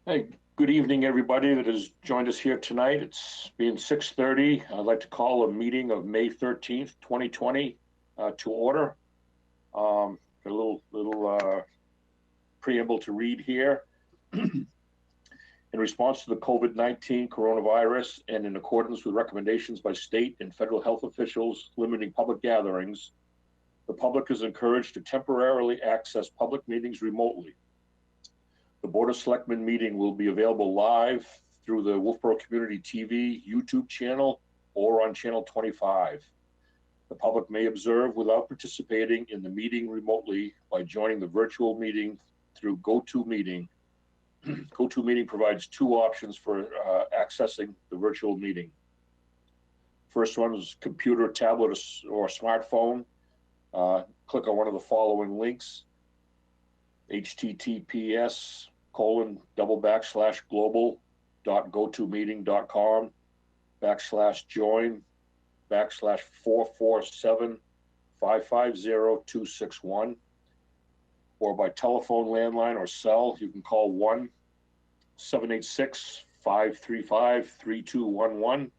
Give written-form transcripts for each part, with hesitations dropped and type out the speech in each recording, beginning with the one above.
Hey, good evening, everybody that has joined us here tonight. It's being 6:30. I'd like to call a meeting of May 13th, 2020 to order. A little preamble to read here. In response to the COVID-19 coronavirus and in accordance with recommendations by state and federal health officials limiting public gatherings, the public is encouraged to temporarily access public meetings remotely. The Board of Selectmen meeting will be available live through the Wolfeboro Community TV YouTube channel or on channel 25. The public may observe without participating in the meeting remotely by joining the virtual meeting through GoToMeeting. GoToMeeting provides two options for accessing the virtual meeting. First one is computer, tablet, or smartphone. Click on one of the following links: https://global.gotomeeting.com/join/447-550-261, or by telephone, landline, or cell, you can call 1-786-535-3211.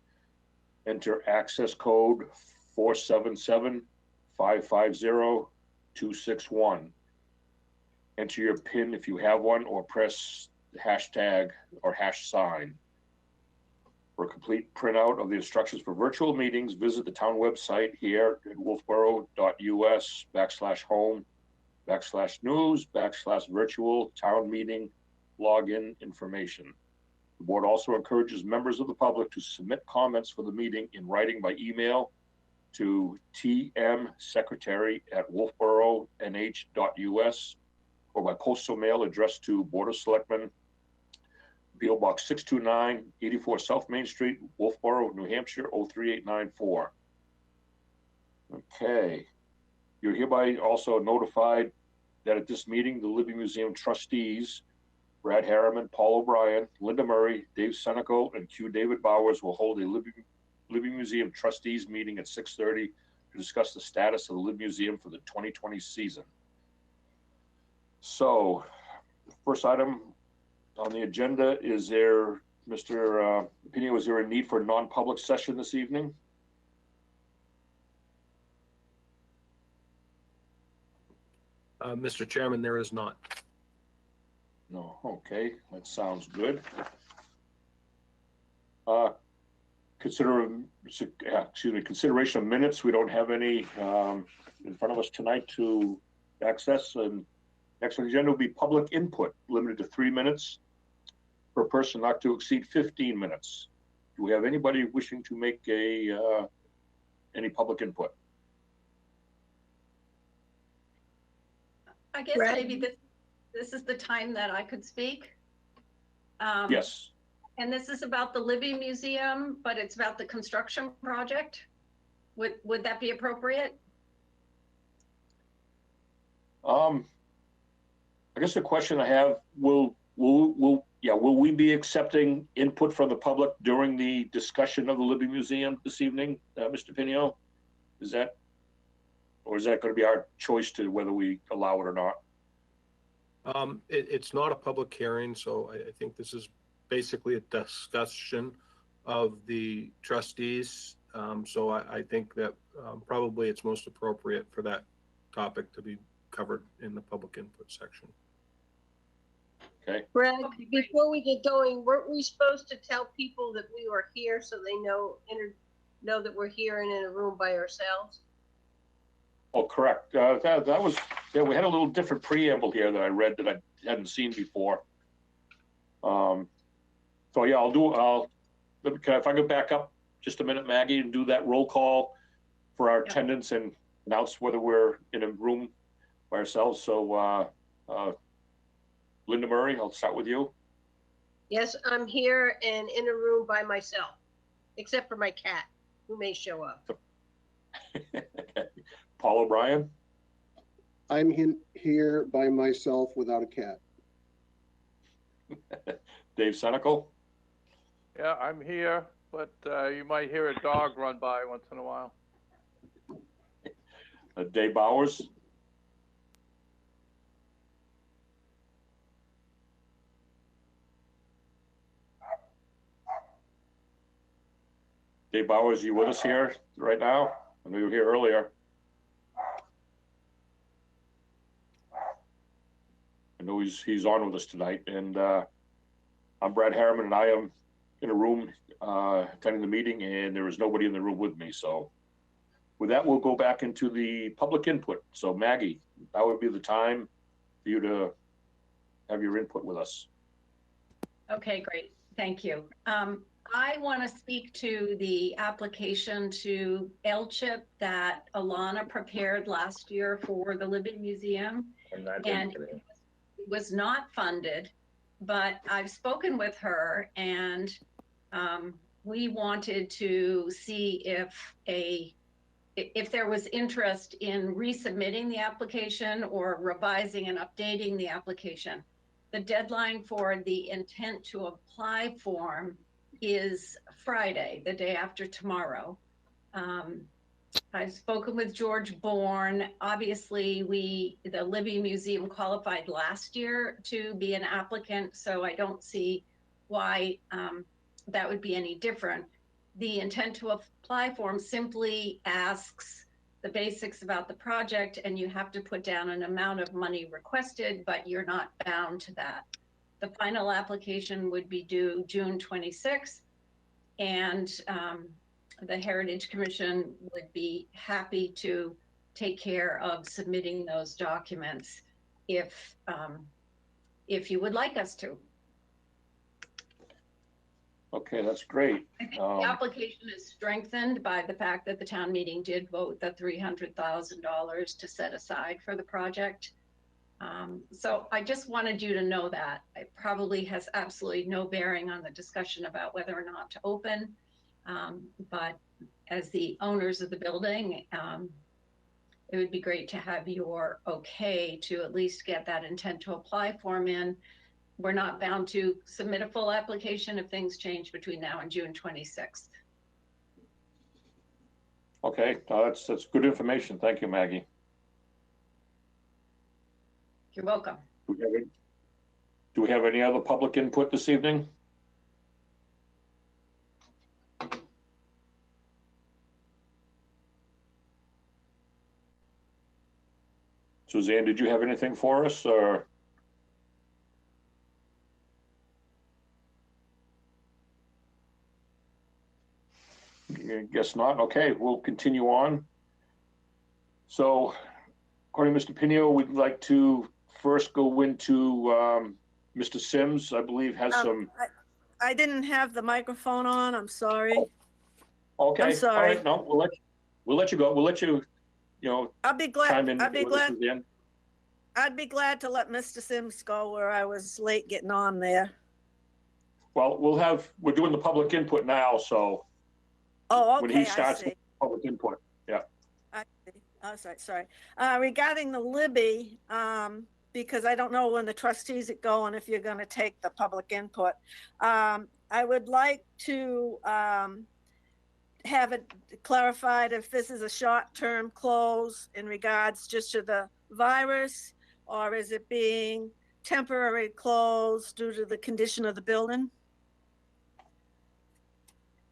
Enter access code 477-550-261. Enter your PIN if you have one, or press the hashtag or hash sign. For a complete printout of the instructions for virtual meetings, visit the town website here at wolfeboro.us/home/news/virtual town meeting login information. The board also encourages members of the public to submit comments for the meeting in writing by email to tmsecretary@wolfeboro.nh.us, or by postal mail addressed to Board of Selectmen, P.O. Box 629, 84 South Main Street, Wolfeboro, New Hampshire, 03894. Okay. You're hereby also notified that at this meeting, the Libby Museum trustees, Brad Harriman, Paul O'Brien, Linda Murray, Dave Senecal, and Q. David Bowers, will hold a Libby Museum trustees meeting at 6:30 to discuss the status of the Libby Museum for the 2020 season. So, the first item on the agenda is there, Mr. Pino, is there a need for a non-public session this evening? Mr. Chairman, there is not. No, okay, that sounds good. Consideration of minutes. We don't have any in front of us tonight to access. And next on the agenda will be public input, limited to 3 minutes per person, not to exceed 15 minutes. Do we have anybody wishing to make any public input? I guess maybe this is the time that I could speak. Yes. And this is about the Libby Museum, but it's about the construction project. Would that be appropriate? I guess the question I have, will we be accepting input from the public during the discussion of the Libby Museum this evening, Mr. Pino? Is that going to be our choice to whether we allow it or not? It's not a public hearing, so I think this is basically a discussion of the trustees. So I think that probably it's most appropriate for that topic to be covered in the public input section. Okay. Brad, before we get going, weren't we supposed to tell people that we were here so they know that we're here and in a room by ourselves? Oh, correct. That was, yeah, we had a little different preamble here that I read that I hadn't seen before. So yeah, if I go back up just a minute, Maggie, and do that roll call for our attendance and announce whether we're in a room by ourselves. So Linda Murray, I'll start with you. Yes, I'm here and in a room by myself, except for my cat, who may show up. Paul O'Brien. I'm here by myself without a cat. Dave Senecal. Yeah, I'm here, but you might hear a dog run by once in a while. Dave Bowers. Dave Bowers, you with us here right now? I know you were here earlier. I know he's on with us tonight, and I'm Brad Harriman, and I am in a room attending the meeting, and there is nobody in the room with me. So with that, we'll go back into the public input. So Maggie, that would be the time for you to have your input with us. Okay, great. Thank you. I want to speak to the application to LCHIP that Alana prepared last year for the Libby Museum. And it was not funded, but I've spoken with her, and we wanted to see if there was interest in resubmitting the application or revising and updating the application. The deadline for the intent to apply form is Friday, the day after tomorrow. I've spoken with George Bourne. Obviously, the Libby Museum qualified last year to be an applicant, so I don't see why that would be any different. The intent to apply form simply asks the basics about the project, and you have to put down an amount of money requested, but you're not bound to that. The final application would be due June 26th, and the Heritage Commission would be happy to take care of submitting those documents if you would like us to. Okay, that's great. I think the application is strengthened by the fact that the town meeting did vote the $300,000 to set aside for the project. So I just wanted you to know that. It probably has absolutely no bearing on the discussion about whether or not to open. But as the owners of the building, it would be great to have your okay to at least get that intent to apply form in. We're not bound to submit a full application if things change between now and June 26th. Okay, that's good information. Thank you, Maggie. You're welcome. Do we have any other public input this evening? Suzanne, did you have anything for us, or? I guess not. Okay, we'll continue on. So, according to Mr. Pinio, we'd like to first go into Mr. Sims, I believe, has some. I didn't have the microphone on. I'm sorry. Okay. I'm sorry. All right. No, we'll let you go. We'll let you, I'll be glad. chime in. I'd be glad. Suzanne. I'd be glad to let Mr. Sims go where I was late getting on there. Well, we're doing the public input now, so. Oh, When okay, he starts I with see. public input, yeah. I see. Oh, sorry. Regarding the Libby, because I don't know when the trustees go and if you're going to take the public input, I would like to have it clarified if this is a short-term close in regards just to the virus, or is it being temporary closed due to the condition of the building?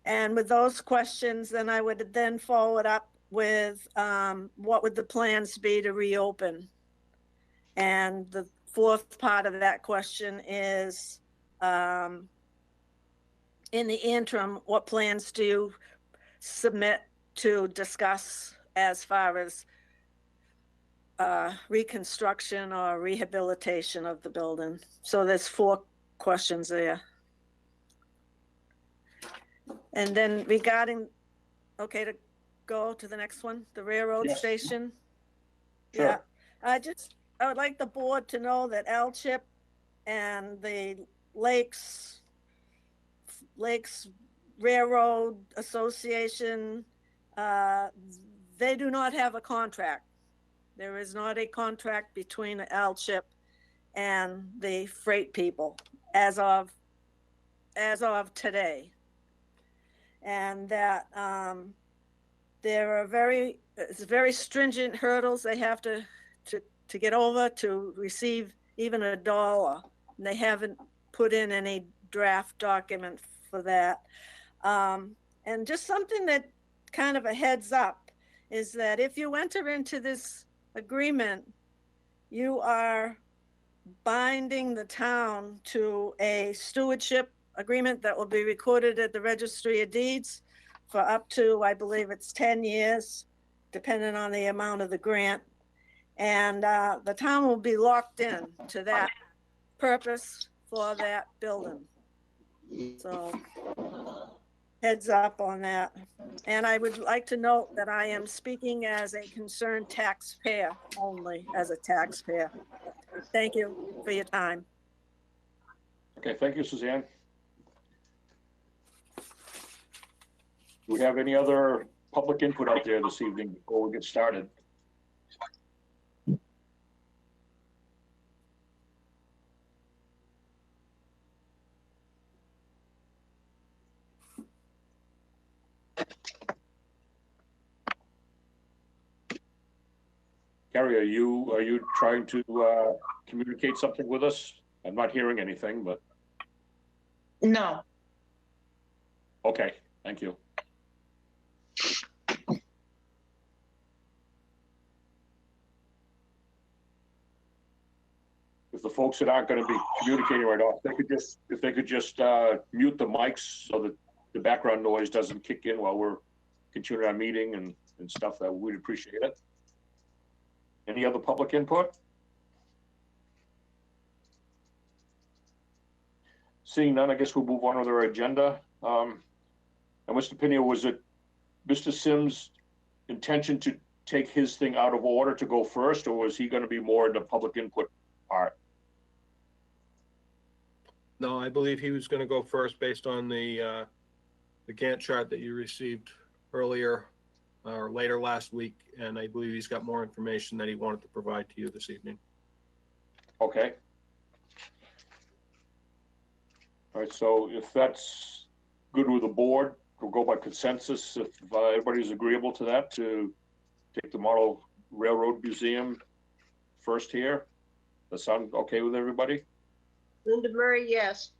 And with those questions, then I would then follow it up with what would the plans be to reopen? And the fourth part of that question is, in the interim, what plans do you submit to discuss as far as reconstruction or rehabilitation of the building? So there's 4 questions there. And then regarding, okay, to go to the next one, the railroad Yes. station. Sure. Yeah, I would like the board to know that LCHIP and the Lakes Railroad Association, they do not have a contract. There is not a contract between LCHIP and the freight people as of today. And that there are very stringent hurdles they have to get over to receive even $1. And they haven't put in any draft document for that. And just something that kind of a heads up is that if you enter into this agreement, you are binding the town to a stewardship agreement that will be recorded at the Registry of Deeds for up to, I believe it's 10 years, depending on the amount of the grant. And the town will be locked in to that purpose for that building. So heads up on that. And I would like to note that I am speaking as a concerned taxpayer only, as a taxpayer. Thank you for your time. Okay, thank you, Suzanne. Do we have any other public input out there this evening before we get started? Carrie, are you trying to communicate something with us? I'm not hearing anything, but No. okay, thank you. If the folks that aren't going to be communicating right now, if they could just mute the mics so that the background noise doesn't kick in while we're continuing our meeting and stuff, that we'd appreciate it. Any other public input? Seeing none, I guess we'll move on with our agenda. And Mr. Pena, was it Mr. Sims' intention to take his thing out of order to go first, or was he going to be more in the public input part? No, I believe he was going to go first based on the Gantt chart that you received earlier or later last week, and I believe he's got more information that he wanted to provide to you this evening. Okay. All right, so if that's good with the board, we'll go by consensus. If everybody's agreeable to that, to take the Model Railroad Museum first here. Does that sound okay with everybody? Linda Murray, yes.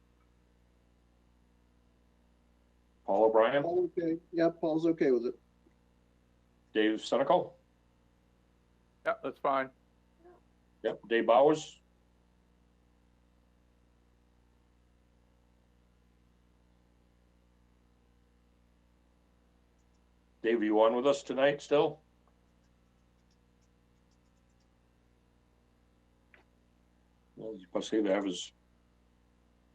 Paul O'Brien? Paul, okay. Yeah, Paul's okay with it. Dave Senecal? Yeah, that's fine. Yep. Dave Bowers? Dave, are you on with us tonight still? Well, you must say they have his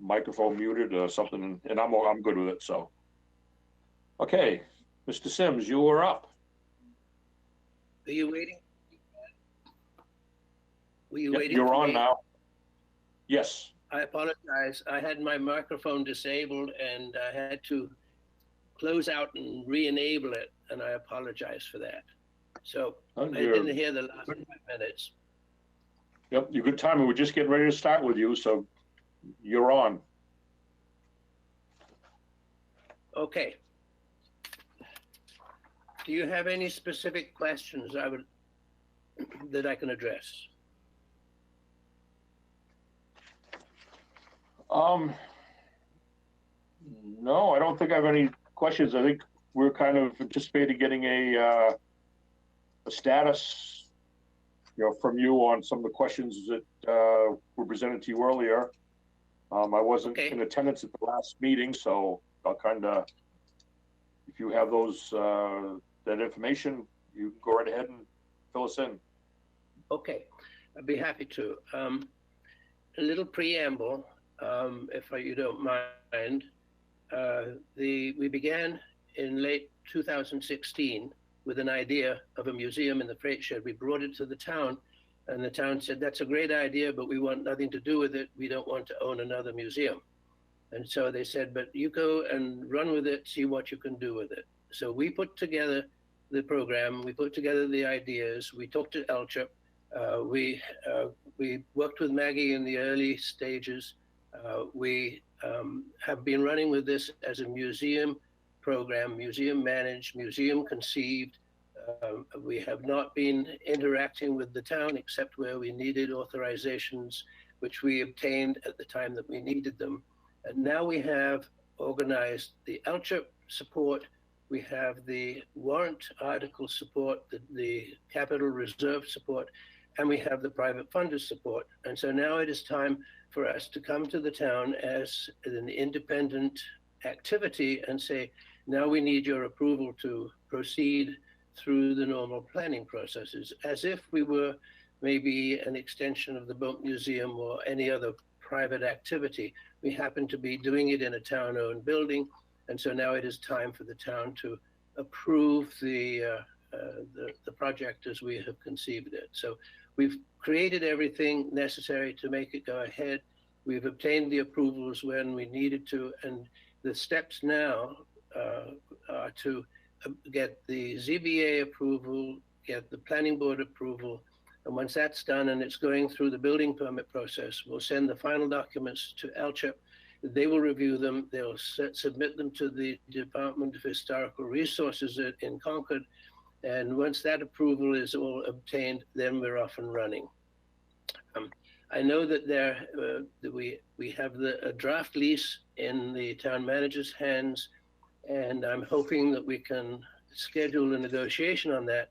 microphone muted or something, and I'm good with it, so. Okay, Mr. Sims, you are up. Are you waiting? Were you Yep, waiting? you're for on me? now. Yes. I apologize. I had my microphone disabled and I had to close out and re-enable it, and I apologize for that. So I didn't hear the last 5 minutes. Yep, you're good timing. We're just getting ready to start with you, so you're on. Okay. Do you have any specific questions that I can address? No, I don't think I have any questions. I think we're kind of anticipating getting a status, from you on some of the questions that were presented to you earlier. I wasn't in attendance at the last meeting, so I'll kind of, if you have those that information, you can go right ahead and fill us in. Okay, I'd be happy to. A little preamble, if you don't mind. We began in late 2016 with an idea of a museum in the freight shed. We brought it to the town, and the town said, that's a great idea, but we want nothing to do with it. We don't want to own another museum. And so they said, but you go and run with it, see what you can do with it. So we put together the program, we put together the ideas, we talked to Elgin, we worked with Maggie in the early stages. We have been running with this as a museum program, museum managed, museum conceived. We have not been interacting with the town except where we needed authorizations, which we obtained at the time that we needed them. And now we have organized the Elgin support we have the warrant article support, the capital reserve support, and we have the private funders support. And so now it is time for us to come to the town as an independent activity and say, now we need your approval to proceed through the normal planning processes, as if we were maybe an extension of the Boat Museum or any other private activity. We happen to be doing it in a town-owned building, and so now it is time for the town to approve the project as we have conceived it. So we've created everything necessary to make it go ahead. We've obtained the approvals when we needed to, and the steps now are to get the ZBA approval, get the planning board approval, and once that's done and it's going through the building permit process, we'll send the final documents to LCHIP. They will review them. They'll submit them to the Department of Historical Resources in Concord. And once that approval is all obtained, then we're off and running. I know that we have a draft lease in the town manager's hands, and I'm hoping that we can schedule a negotiation on that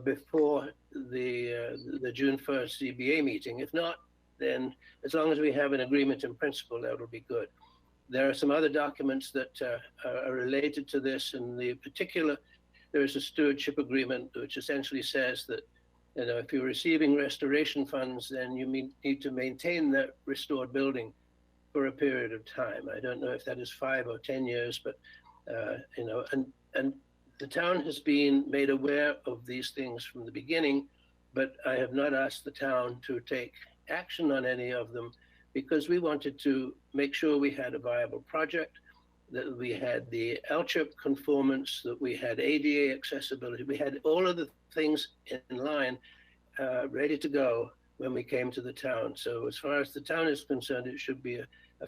before the June 1st ZBA meeting. If not, then as long as we have an agreement in principle, that'll be good. There are some other documents that are related to this. In the particular, there is a stewardship agreement, which essentially says that, you know, if you're receiving restoration funds, then you need to maintain that restored building for a period of time. I don't know if that is 5 or 10 years, but you know, and the town has been made aware of these things from the beginning, but I have not asked the town to take action on any of them because we wanted to make sure we had a viable project, that we had the LCHIP conformance, that we had ADA accessibility, we had all of the things in line, ready to go when we came to the town. So as far as the town is concerned, it should be a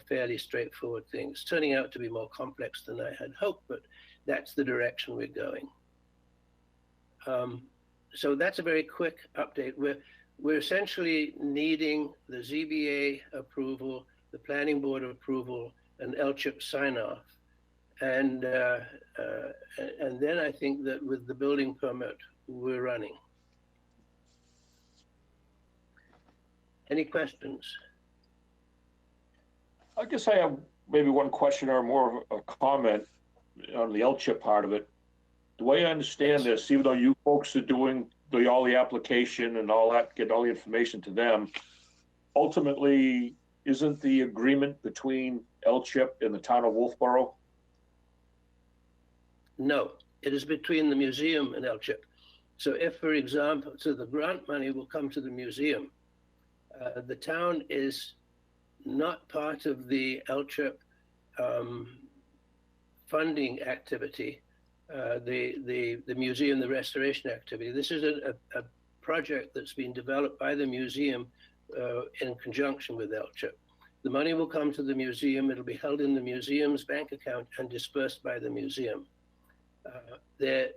fairly straightforward thing. It's turning out to be more complex than I had hoped, but that's the direction we're going. So that's a very quick update. We're essentially needing the ZBA approval, the planning board approval, and LCHIP sign off. And then I think that with the building permit, we're running. Any questions? I guess I have maybe one question or more of a comment on the LCHIP part of it. The way I understand this, even though you folks are doing all the application and all that, get all the information to them, ultimately, isn't the agreement between LCHIP and the town of Wolfeboro? No, it is between the museum and LCHIP. So if, for example, so the grant money will come to the museum. The town is not part of the LCHIP funding activity, the museum, the restoration activity. This is a project that's been developed by the museum in conjunction with LCHIP. The money will come to the museum. It'll be held in the museum's bank account and dispersed by the museum. The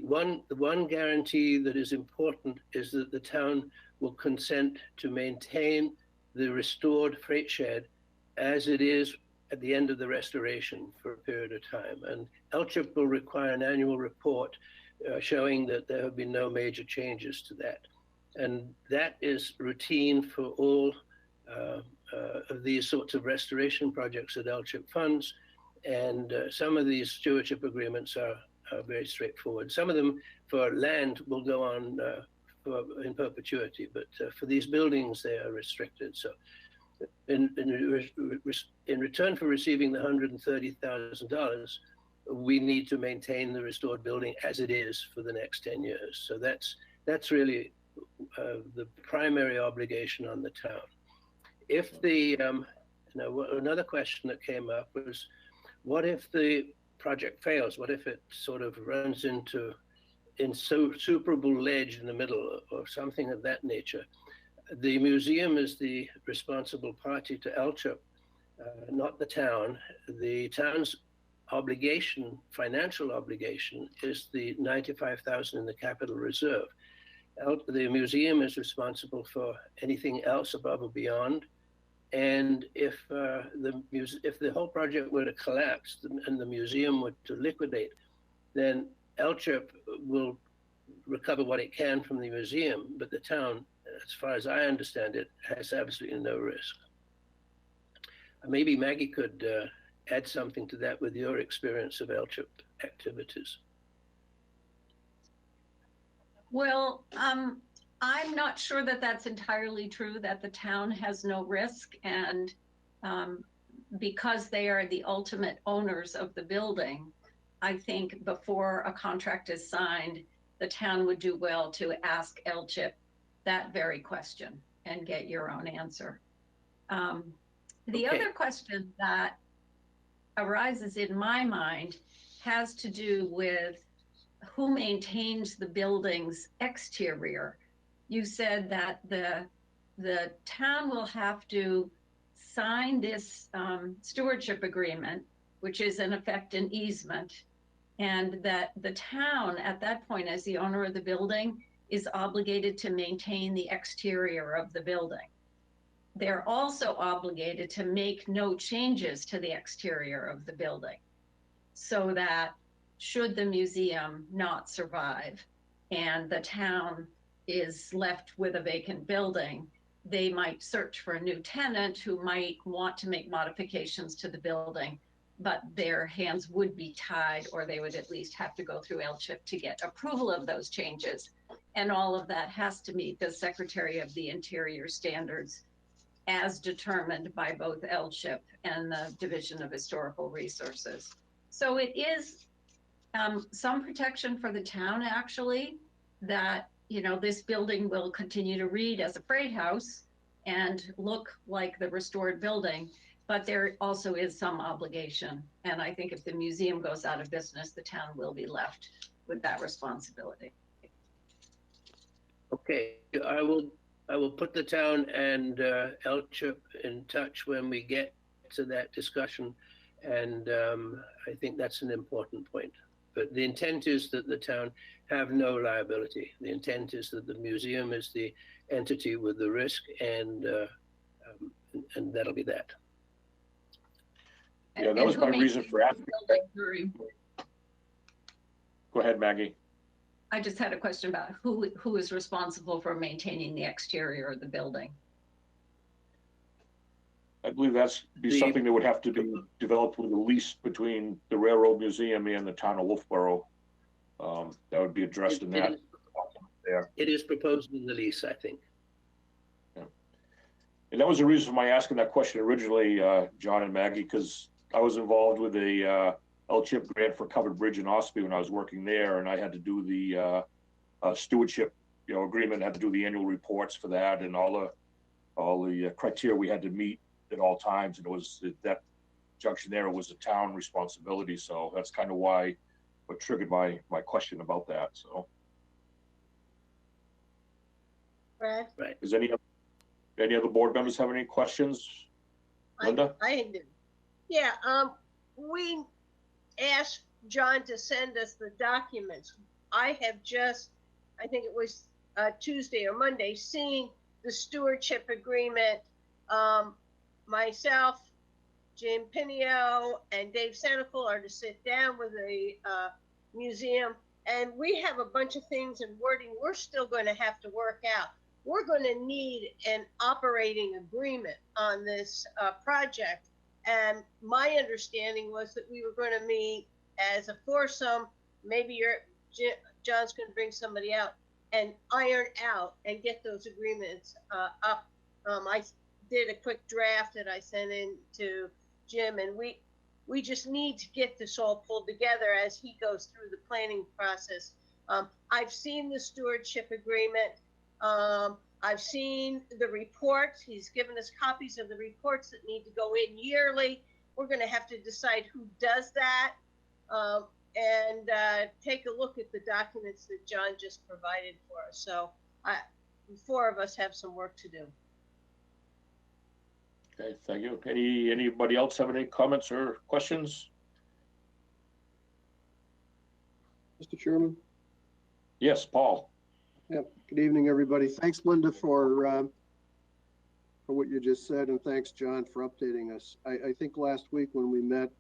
one guarantee that is important is that the town will consent to maintain the restored freight shed as it is at the end of the restoration for a period of time. And LCHIP will require an annual report showing that there have been no major changes to that. And that is routine for all of these sorts of restoration projects that LCHIP funds. And some of these stewardship agreements are very straightforward. Some of them for land will go on in perpetuity, but for these buildings, they are restricted. So in return for receiving the $130,000, we need to maintain the restored building as it is for the next 10 years. So that's really the primary obligation on the town. If the, another question that came up was, what if the project fails? What if it sort of runs into insuperable ledge in the middle or something of that nature? The museum is the responsible party to LCHIP, not the town. The town's obligation, financial obligation, is the $95,000 in the capital reserve. The museum is responsible for anything else above and beyond. And if the whole project were to collapse and the museum were to liquidate, then Elchip will recover what it can from the museum, but the town, as far as I understand it, has absolutely no risk. Maybe Maggie could add something to that with your experience of Elchip activities. Well, I'm not sure that that's entirely true, that the town has no risk. And because they are the ultimate owners of the building, I think before a contract is signed, the town would do well to ask Elchip that very question and get your own answer. The other question that arises in my mind has to do with who maintains the building's exterior. You said that the town will have to sign this stewardship agreement, which is in effect an easement, and that the town at that point, as the owner of the building, is obligated to maintain the exterior of the building. They're also obligated to make no changes to the exterior of the building, so that should the museum not survive and the town is left with a vacant building, they might search for a new tenant who might want to make modifications to the building, but their hands would be tied, or they would at least have to go through Elchip to get approval of those changes. And all of that has to meet the Secretary of the Interior standards as determined by both Elchip and the Division of Historical Resources. So it is some protection for the town, actually, that, you know, this building will continue to read as a freight house and look like the restored building, but there also is some obligation. And I think if the museum goes out of business, the town will be left with that responsibility. Okay, I will put the town and Elchip in touch when we get to that discussion, and I think that's an important point. But the intent is that the town have no liability. The intent is that the museum is the entity with the risk, and that'll be that. Yeah, that was my reason for asking. Go ahead, Maggie. I just had a question about who is responsible for maintaining the exterior of the building. I believe that's something that would have to be developed with a lease between the Railroad Museum and the town of Wolfeboro. That would be addressed in that. It is proposed in the lease, I think. Yeah. And that was the reason for my asking that question originally, John and Maggie, because I was involved with a Elchip grant for Covered Bridge in Ospey when I was working there, and I had to do the stewardship, agreement. Had to do the annual reports for that, and all the criteria we had to meet at all times. And it was at that junction there, it was a town responsibility. So that's kind of what triggered my question about that. So, Brad? Right. Does any other board members have any questions? Linda? I do. Yeah. We asked John to send us the documents. I have just, I think it was Tuesday or Monday, seen the stewardship agreement. Myself, Jim Pinio, and Dave Senecal are to sit down with the museum, and we have a bunch of things in wording we're still going to have to work out. We're going to need an operating agreement on this project. And my understanding was that we were going to meet as a foursome. Maybe John's going to bring somebody out and iron out and get those agreements up. I did a quick draft that I sent in to Jim, and we just need to get this all pulled together as he goes through the planning process. I've seen the stewardship agreement. I've seen the reports. He's given us copies of the reports that need to go in yearly. We're going to have to decide who does that, and take a look at the documents that John just provided for us. So the four of us have some work to do. Okay, thank you. Anybody else have any comments or questions? Mr. Chairman? Yes, Paul. Yep. Good evening, everybody. Thanks, Linda, for what you just said, and thanks, John, for updating us. I think last week when we met,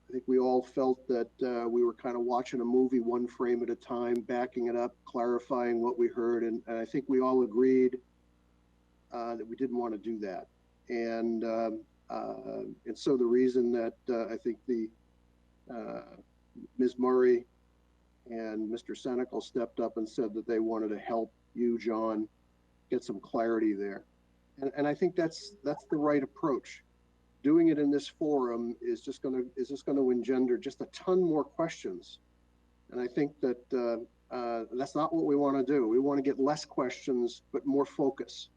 I think we all felt that we were kind of watching a movie one frame at a time, backing it up, clarifying what we heard, and I think we all agreed that we didn't want to do that. And so the reason that I think the Ms. Murray and Mr. Senecal stepped up and said that they wanted to help you, John, get some clarity there. And I think that's the right approach. Doing it in this forum is just going to engender just a ton more questions. And I think that that's not what we want to do. We want to get less questions, but more focus.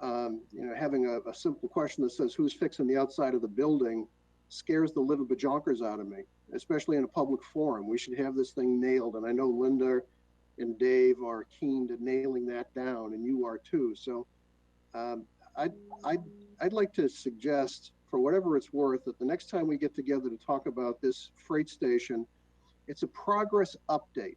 Having a simple question that says who's fixing the outside of the building scares the living bajonkers out of me, especially in a public forum. We should have this thing nailed. And I know Linda and Dave are keen to nailing that down, and you are too. So I'd like to suggest, for whatever it's worth, that the next time we get together to talk about this freight station, it's a progress update.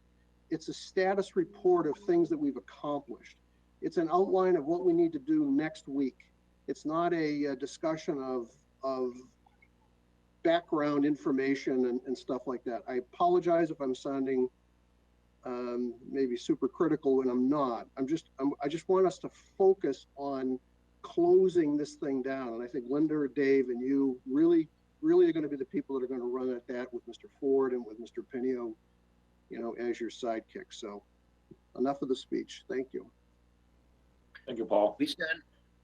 It's a status report of things that we've accomplished. It's an outline of what we need to do next week. It's not a discussion of background information and stuff like that. I apologize if I'm sounding maybe super critical when I'm not. I just want us to focus on closing this thing down. And I think Linda or Dave and you really are going to be the people that are going to run at that with Mr. Ford and with Mr. Pinio, as your sidekick. So enough of the speech. Thank you. Thank you, Paul.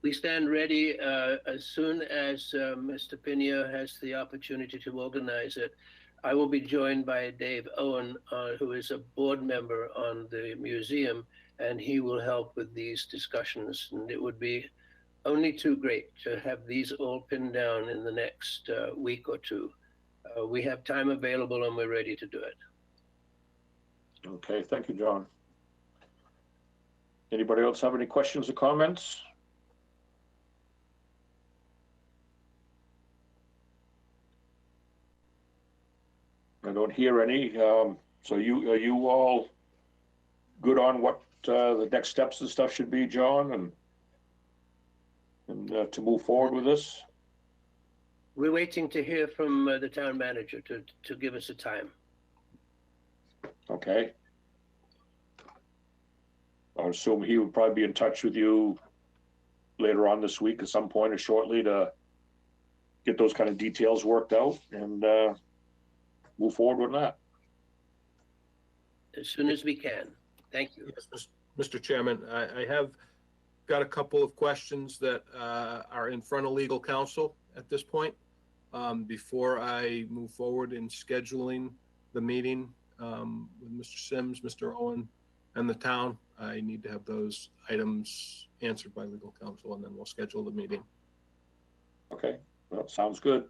We stand ready as soon as Mr. Pinio has the opportunity to organize it. I will be joined by Dave Owen, who is a board member on the museum, and he will help with these discussions. And it would be only too great to have these all pinned down in the next week or two. We have time available and we're ready to do it. Okay, thank you, John. Anybody else have any questions or comments? I don't hear any. So are you all good on what the next steps and stuff should be, John, and to move forward with this? We're waiting to hear from the town manager to give us a time. Okay. I would assume he would probably be in touch with you later on this week at some point or shortly to get those kind of details worked out and move forward with that. As soon as we can. Thank you. Yes, Mr. Chairman, I have got a couple of questions that are in front of legal counsel at this point. Before I move forward in scheduling the meeting with Mr. Sims, Mr. Owen, and the town, I need to have those items answered by legal counsel, and then we'll schedule the meeting. Okay, well, sounds good.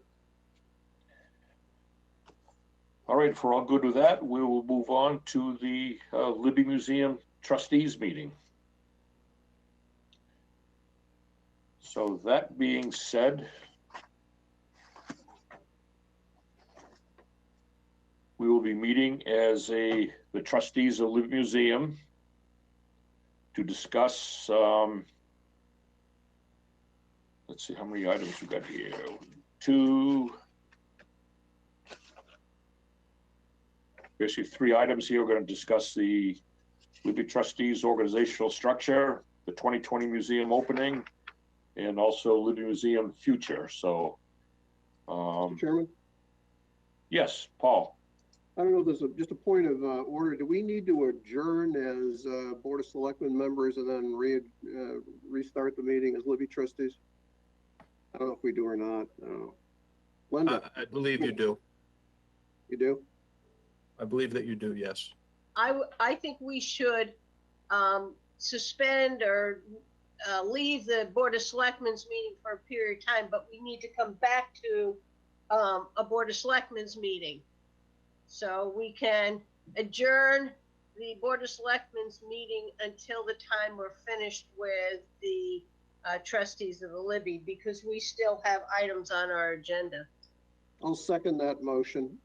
All right, if we're all good with that, we will move on to the Libby Museum Trustees meeting. So that being said, we will be meeting as the trustees of Libby Museum to discuss, let's see how many items we got here. Basically 3 items here. We're going to discuss the Libby Trustees organizational structure, the 2020 museum opening, and also Libby Museum future. So, Mr. Chairman? Yes, Paul. I don't know, there's just a point of order. Do we need to adjourn as Board of Selectmen members and then restart the meeting as Libby trustees? I don't know if we do or not. Linda? I believe you do. You do? I believe that you do, yes. I think we should suspend or leave the Board of Selectmen's meeting for a period of time, but we need to come back to a Board of Selectmen's meeting. So we can adjourn the Board of Selectmen's meeting until the time we're finished with the trustees of the Libby, because we still have items on our agenda. I'll second that motion.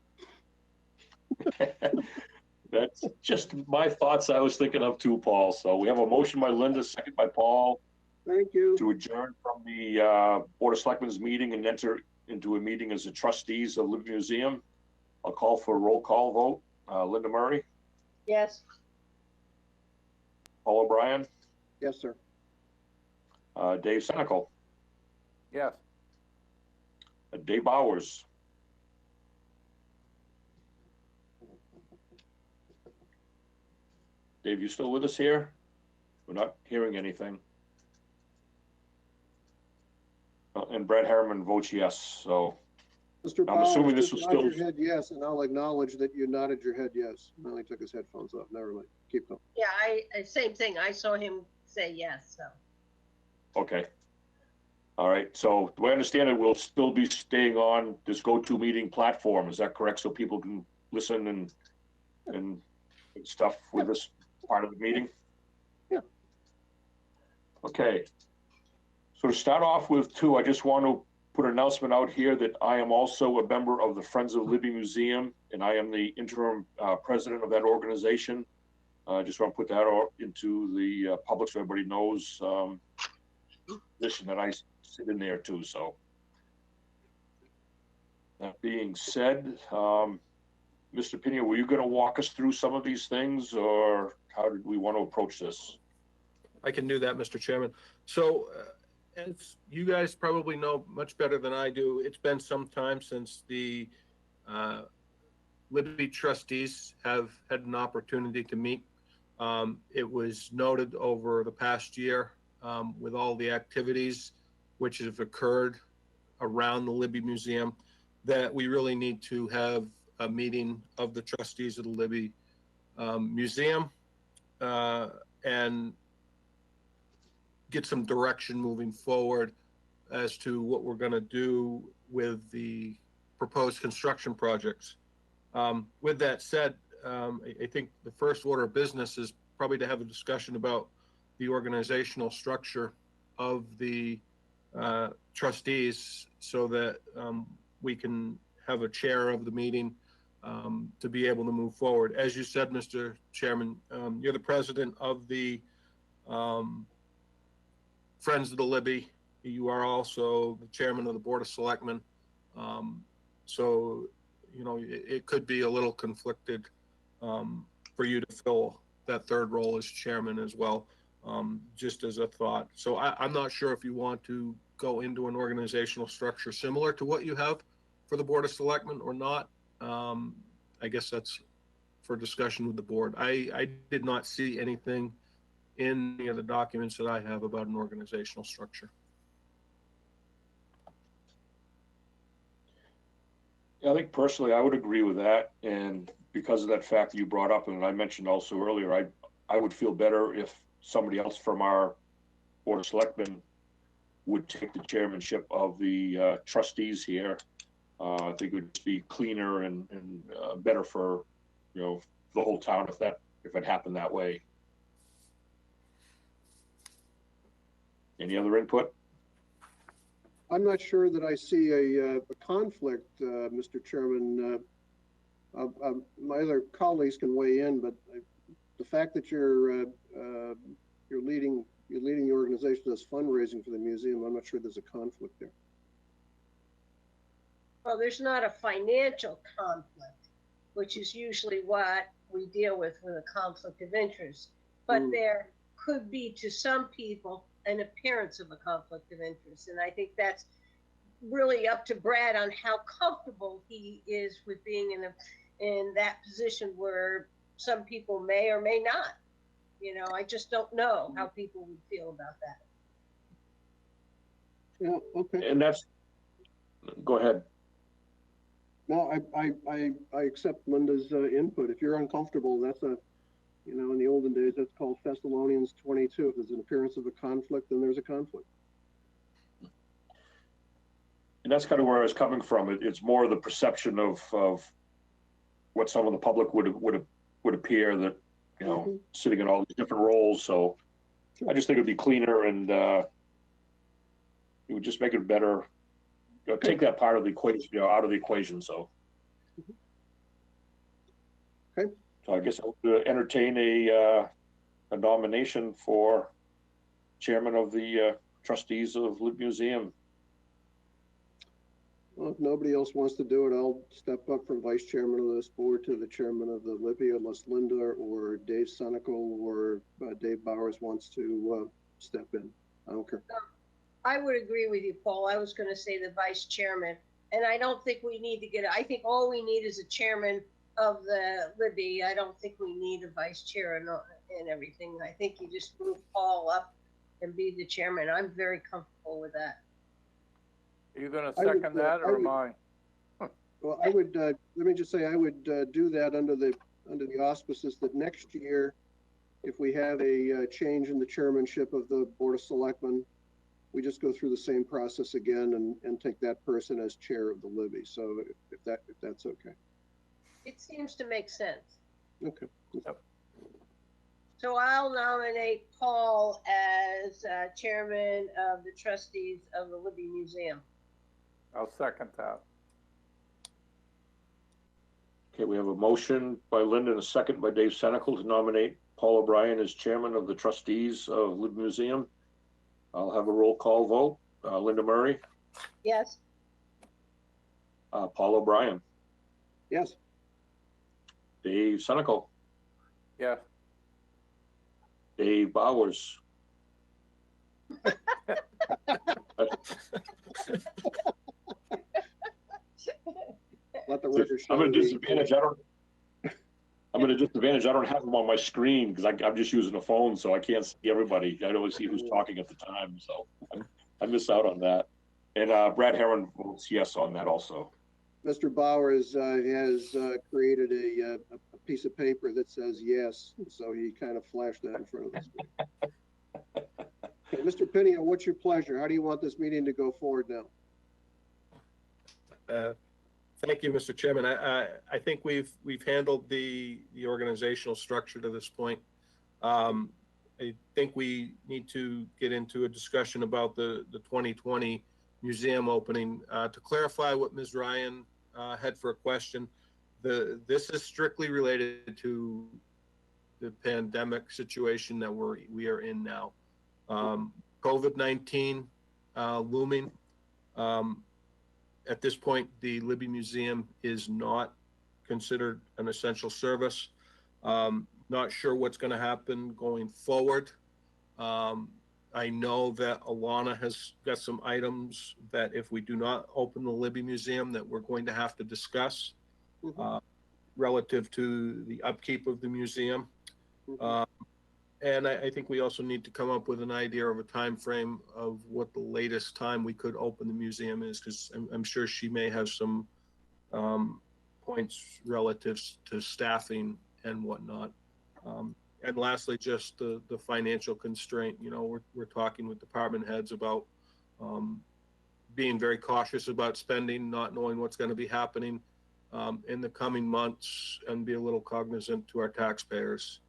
That's just my thoughts I was thinking of too, Paul. So we have a motion by Linda, second by Paul. Thank you. To adjourn from the Board of Selectmen's meeting and enter into a meeting as the trustees of Libby Museum. I'll call for a roll call vote. Linda Murray, Yes. Paul O'Brien, Yes, sir. Dave Senecal, Yes. Dave Bowers. Dave, you still with us here? We're not hearing anything. And Brad Harriman votes yes, so Mr. I'm Bowers, assuming this just was nod still- your head yes, and I'll acknowledge that you nodded your head yes. Now he took his headphones off. Never mind. Keep going. Yeah, same thing. I saw him say yes, so. okay. All right, so the way I understand it, we'll still be staying on this GoToMeeting platform. Is that correct? So people can listen and stuff with this part of the meeting? Yeah. Okay. So to start off with too, I just want to put an announcement out here that I am also a member of the Friends of Libby Museum, and I am the interim president of that organization. I just want to put that out into the public so everybody knows position that I sit in there too. So that being said, Mr. Pena, were you going to walk us through some of these things, or how did we want to approach this? I can do that, Mr. Chairman. So as you guys probably know much better than I do, it's been some time since the Libby trustees have had an opportunity to meet. It was noted over the past year with all the activities which have occurred around the Libby Museum that we really need to have a meeting of the trustees of the Libby Museum and get some direction moving forward as to what we're going to do with the proposed construction projects. With that said, I think the first order of business is probably to have a discussion about the organizational structure of the trustees so that we can have a chair of the meeting to be able to move forward. As you said, Mr. Chairman, you're the president of the Friends of the Libby. You are also the chairman of the Board of Selectmen. So, you know, it could be a little conflicted for you to fill that third role as chairman as well, just as a thought. So I'm not sure if you want to go into an organizational structure similar to what you have for the Board of Selectmen or not. I guess that's for discussion with the board. I did not see anything in any of the documents that I have about an organizational structure. Yeah, I think personally I would agree with that, and because of that fact that you brought up, and I mentioned also earlier, I would feel better if somebody else from our Board of Selectmen would take the chairmanship of the trustees here. I think it would be cleaner and better for, you know, the whole town if it happened that way. Any other input? I'm not sure that I see a conflict, Mr. Chairman. My other colleagues can weigh in, but the fact that you're leading the organization that's fundraising for the museum, I'm not sure there's a conflict there. Well, there's not a financial conflict, which is usually what we deal with a conflict of interest. But there could be, to some people, an appearance of a conflict of interest. And I think that's really up to Brad on how comfortable he is with being in that position where some people may or may not. You know, I just don't know how people would feel about that. Yeah, okay. And that's, go ahead. No, I accept Linda's input. If you're uncomfortable, that's you know, in the olden days, that's called Thessalonians 22. If there's an appearance of a conflict, then there's a conflict. And that's kind of where I was coming from. It's more the perception of what some of the public would appear that, you know, sitting in all these different roles. So I just think it'd be cleaner, and it would just make it better. You know, take that part of the equation, you know, out of the equation. So, okay. So I guess I would entertain a nomination for chairman of the trustees of Libby Museum. Well, if nobody else wants to do it, I'll step up from vice chairman of this board to the chairman of the Libby, unless Linda or Dave Senecal or Dave Bowers wants to step in. I don't care. I would agree with you, Paul. I was going to say the vice chairman, and I don't think we need to get, I think all we need is a chairman of the Libby. I don't think we need a vice chair and everything. I think you just move Paul up and be the chairman. I'm very comfortable with that. Are you gonna second that, or am I? Well, I would, let me just say, I would do that under the auspices that next year, if we have a change in the chairmanship of the Board of Selectmen, we just go through the same process again and take that person as chair of the Libby. So if that's okay. It seems to make sense. Okay. Yep. So I'll nominate Paul as chairman of the trustees of the Libby Museum. I'll second that. Okay, we have a motion by Linda and a second by Dave Senecal to nominate Paul O'Brien as chairman of the trustees of Libby Museum. I'll have a roll call vote. Linda Murray, Yes. Paul O'Brien, Yes. Dave Senecal, Yes. Dave Bowers. Let the record show. I'm at a disadvantage. I'm at a disadvantage. I don't have them on my screen because I'm just using a phone, so I can't see everybody. I don't see who's talking at the time, so I miss out on that. And Brad Heron votes yes on that also. Mr. Bowers has created a piece of paper that says yes, so he kind of flashed that in front of the screen. Okay, Mr. Pinio, what's your pleasure? How do you want this meeting to go forward now? Thank you, Mr. Chairman. I think we've handled the organizational structure to this point. I think we need to get into a discussion about the 2020 museum opening. To clarify what Ms. Ryan had for a question, this is strictly related to the pandemic situation that we are in now. COVID-19 looming. At this point, the Libby Museum is not considered an essential service. Not sure what's going to happen going forward. I know that Alana has got some items that if we do not open the Libby Museum that we're going to have to discuss relative to the upkeep of the museum. And I think we also need to come up with an idea of a time frame of what the latest time we could open the museum is, because I'm sure she may have some points relative to staffing and whatnot. And lastly, just the financial constraint. You know, we're talking with department heads about being very cautious about spending, not knowing what's going to be happening in the coming months, and be a little cognizant to our taxpayers.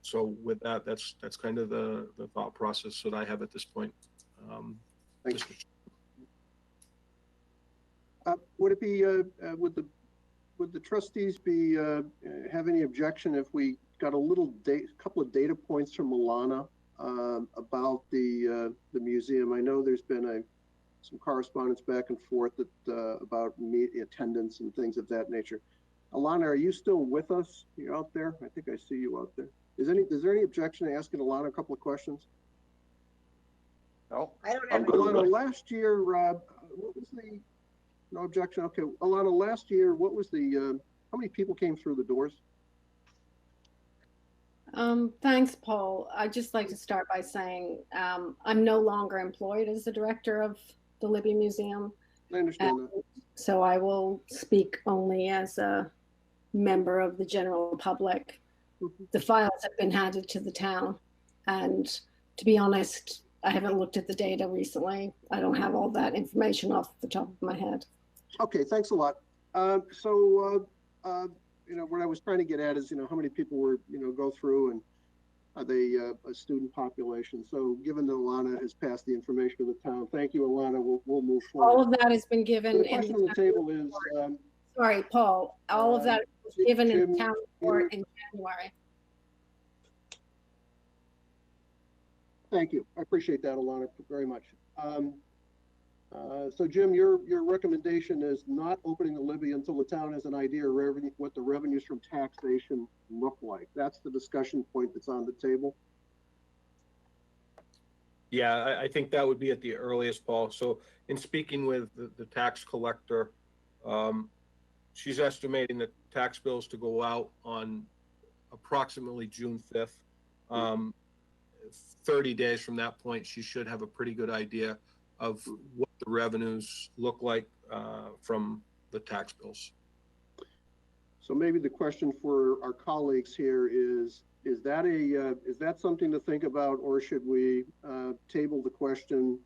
So with that, that's kind of the thought process that I have at this point. Thank you. Would it be would the trustees be have any objection if we got a couple of data points from Alana about the museum? I know there's been some correspondence back and forth about attendance and things of that nature. Alana, are you still with us? You're out there? I think I see you out there. Is there any objection to asking Alana a couple of questions? No. I don't have any. Alana, last year, what was no objection? Okay, Alana, last year, what was how many people came through the doors? Thanks, Paul. I'd just like to start by saying I'm no longer employed as the director of the Libby Museum. I understand that. So I will speak only as a member of the general public. The files have been handed to the town, and to be honest, I haven't looked at the data recently. I don't have all that information off the top of my head. Okay, thanks a lot. You know, what I was trying to get at is, you know, how many people were, you know, go through, and are they a student population? So given that Alana has passed the information to the town, thank you, Alana. We'll move forward. All of that has been given. The question on the table is. Sorry, Paul. All of that was given in the town report in January. Thank you. I appreciate that, Alana, very much. So Jim, your recommendation is not opening the Libby until the town has an idea of what the revenues from taxation look like. That's the discussion point that's on the table. Yeah, I think that would be at the earliest, Paul. So in speaking with the tax collector, she's estimating the tax bills to go out on approximately June 5th. 30 days from that point, she should have a pretty good idea of what the revenues look like from the tax bills. So maybe the question for our colleagues here is that something to think about, or should we table the question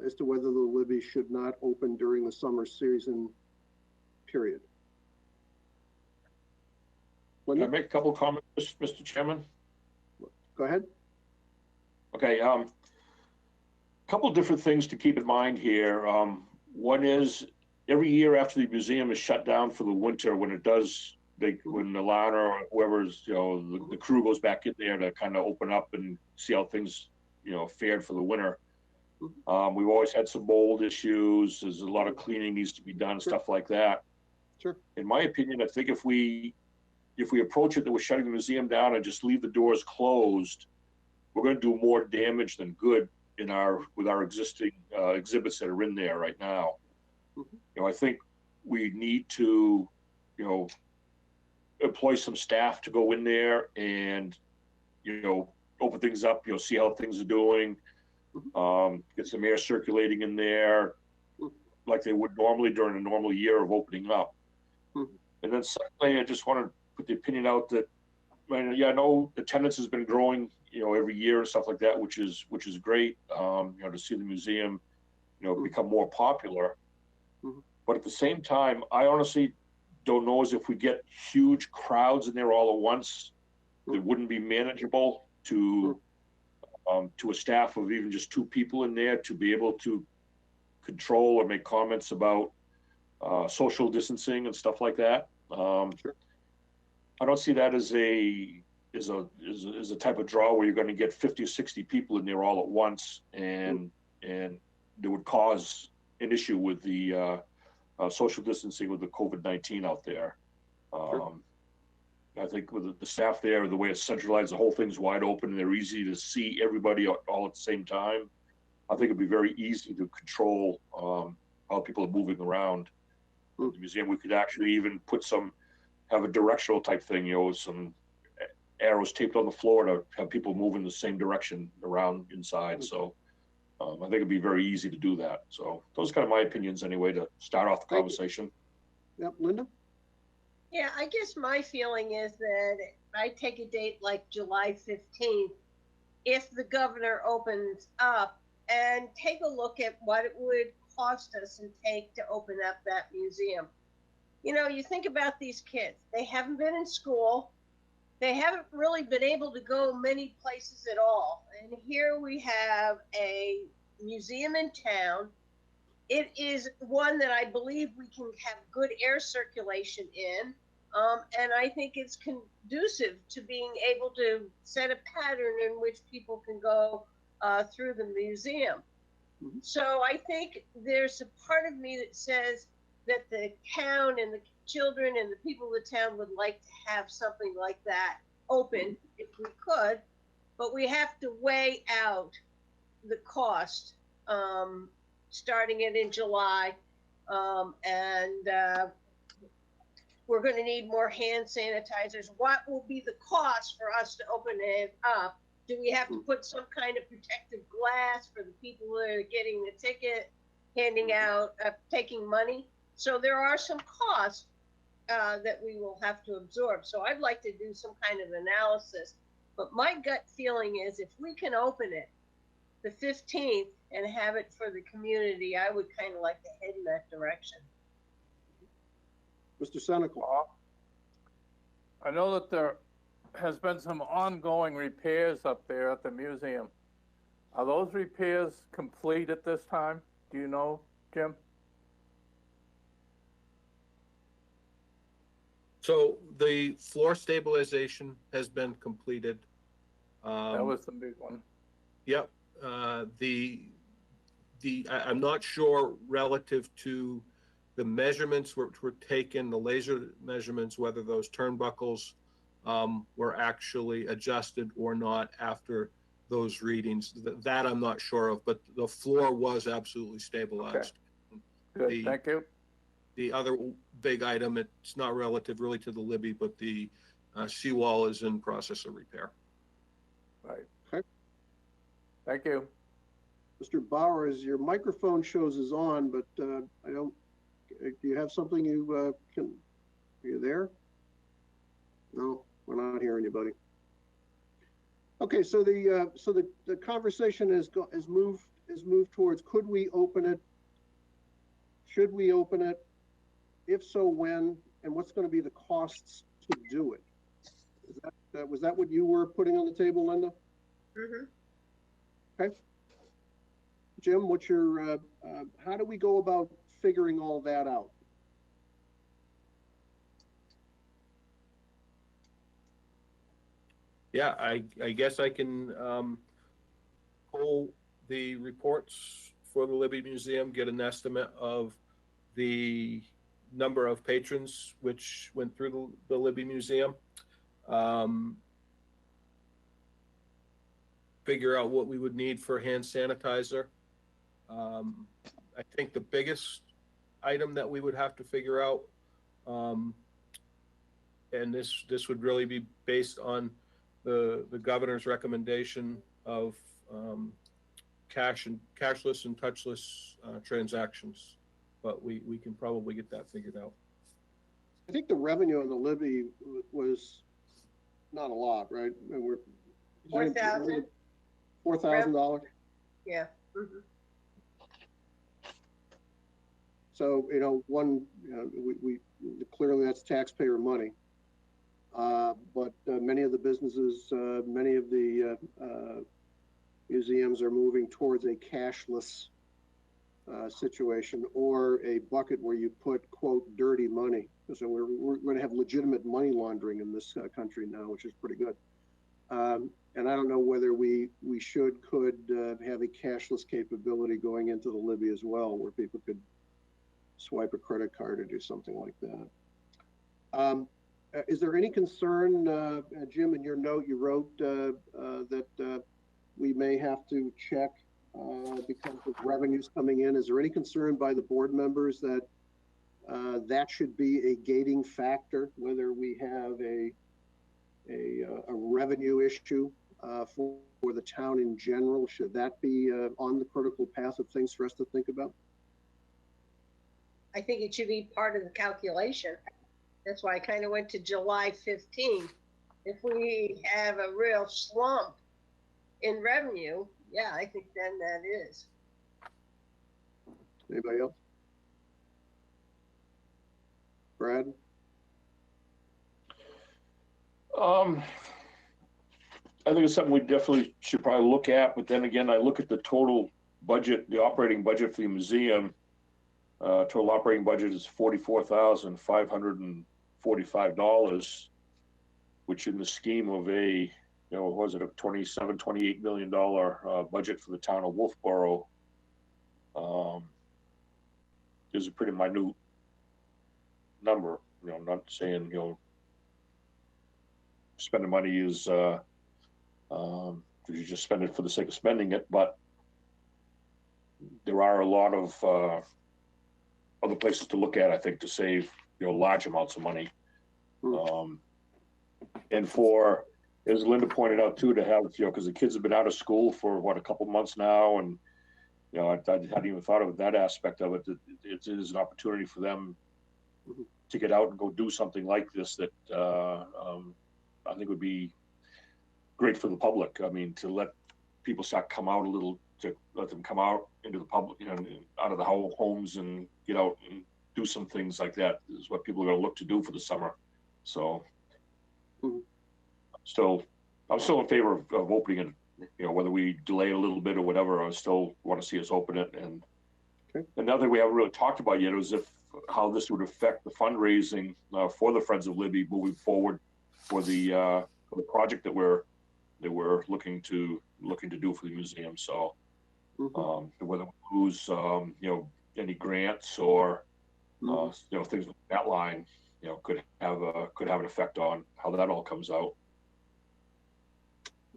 as to whether the Libby should not open during the summer season period? Can I make a couple of comments, Mr. Chairman? Go ahead. Okay, couple of different things to keep in mind here. One is every year after the museum is shut down for the winter, when it does, when Alana or whoever's, the crew goes back in there to kind of open up and see how things, fared for the winter. We've always had some mold issues. There's a lot of cleaning needs to be done, stuff like that. Sure. In my opinion, I think if we approach it that we're shutting the museum down and just leave the doors closed, we're going to do more damage than good with our existing exhibits that are in there right now. I think we need to, employ some staff to go in there and, open things up, see how things are doing, get some air circulating in there like they would normally during a normal year of opening up. And then secondly, I just want to put the opinion out that, I know attendance has been growing, every year and stuff like that, which is great, to see the museum, become more popular. But at the same time, I honestly don't know as if we get huge crowds in there all at once, it wouldn't be manageable to a staff of even just 2 people in there to be able to control or make comments about social distancing and stuff like that. Sure. I don't see that as a type of draw where you're going to get 50 or 60 people in there all at once, and it would cause an issue with the social distancing with the COVID-19 out there. Sure. I think with the staff there, the way it's centralized, the whole thing's wide open and they're easy to see everybody all at the same time. I think it'd be very easy to control how people are moving around. The museum, we could actually even have a directional type thing, some arrows taped on the floor to have people move in the same direction around inside. So I think it'd be very easy to do that. So those are kind of my opinions anyway, to start off the conversation. Yep, Linda? Yeah, I guess my feeling is that I take a date like July 15th, if the governor opens up, and take a look at what it would cost us and take to open up that museum. You think about these kids, they haven't been in school. They haven't really been able to go many places at all. And here we have a museum in town. It is one that I believe we can have good air circulation in. And I think it's conducive to being able to set a pattern in which people can go through the museum. So I think there's a part of me that says that the town and the children and the people of the town would like to have something like that open if we could, but we have to weigh out the cost, starting it in July, and we're going to need more hand sanitizers. What will be the cost for us to open it up? Do we have to put some kind of protective glass for the people that are getting the ticket, handing out, taking money? So there are some costs that we will have to absorb. So I'd like to do some kind of analysis. But my gut feeling is if we can open it the 15th and have it for the community, I would kind of like to head in that direction. Mr. Senecal. I know that there has been some ongoing repairs up there at the museum. Are those repairs complete at this time? Do you know, Jim? So the floor stabilization has been completed. That was the big one. Yep. The I'm not sure relative to the measurements which were taken, the laser measurements, whether those turnbuckles were actually adjusted or not after those readings. That I'm not sure of, but the floor was absolutely stabilized. Good, thank you. The other big item, it's not relative really to the Libby, but the seawall is in process of repair. Right. Okay. Thank you. Mr. Bowers, your microphone shows is on, but I don't, do you have something you can, are you there? No, we're not hearing anybody. Okay, so the conversation is moved towards, could we open it? Should we open it? If so, when? And what's going to be the costs to do it? Is that, was that what you were putting on the table, Linda? Mm-hmm. Okay. Jim, what's your, how do we go about figuring all that out? Yeah, I guess I can pull the reports for the Libby Museum, get an estimate of the number of patrons which went through the Libby Museum, figure out what we would need for hand sanitizer. I think the biggest item that we would have to figure out, and this would really be based on the governor's recommendation of cashless and touchless transactions, but we can probably get that figured out. I think the revenue on the Libby was not a lot, right? And we're $4,000. $4,000. Yeah. Mm-hmm. So, you know, we clearly that's taxpayer money. But many of the businesses, many of the museums are moving towards a cashless situation, or a bucket where you put, quote, dirty money. So we're going to have legitimate money laundering in this country now, which is pretty good. And I don't know whether we could have a cashless capability going into the Libby as well, where people could swipe a credit card or do something like that. Is there any concern, Jim, in your note you wrote that we may have to check because of revenues coming in? Is there any concern by the board members that that should be a gating factor, whether we have a revenue issue for the town in general? Should that be on the critical path of things for us to think about? I think it should be part of the calculation. That's why I kind of went to July 15th. If we have a real slump in revenue, yeah, I think then that is. Anybody else? Brad? I think it's something we definitely should probably look at, but then again, I look at the total budget, the operating budget for the museum. Total operating budget is $44,545, which in the scheme of a, what was it, a $28 million budget for the town of Wolfeboro, is a pretty minute number. I'm not saying, spending money is, you just spend it for the sake of spending it, but there are a lot of other places to look at, I think, to save, large amounts of money. And for, as Linda pointed out too, to have, because the kids have been out of school for what, a couple months now, and I hadn't even thought of that aspect of it. It is an opportunity for them to get out and go do something like this that I think would be great for the public. I mean, to let people come out a little, to let them come out into the public, out of the homes and get out and do some things like that is what people are going to look to do for the summer. So, I'm still in favor of opening it. Whether we delay it a little bit or whatever, I still want to see us open it. And another thing we haven't really talked about yet is how this would affect the fundraising for the Friends of Libby moving forward for the project that we're looking to do for the museum. So whether we lose, any grants or, things with that line, could have an effect on how that all comes out.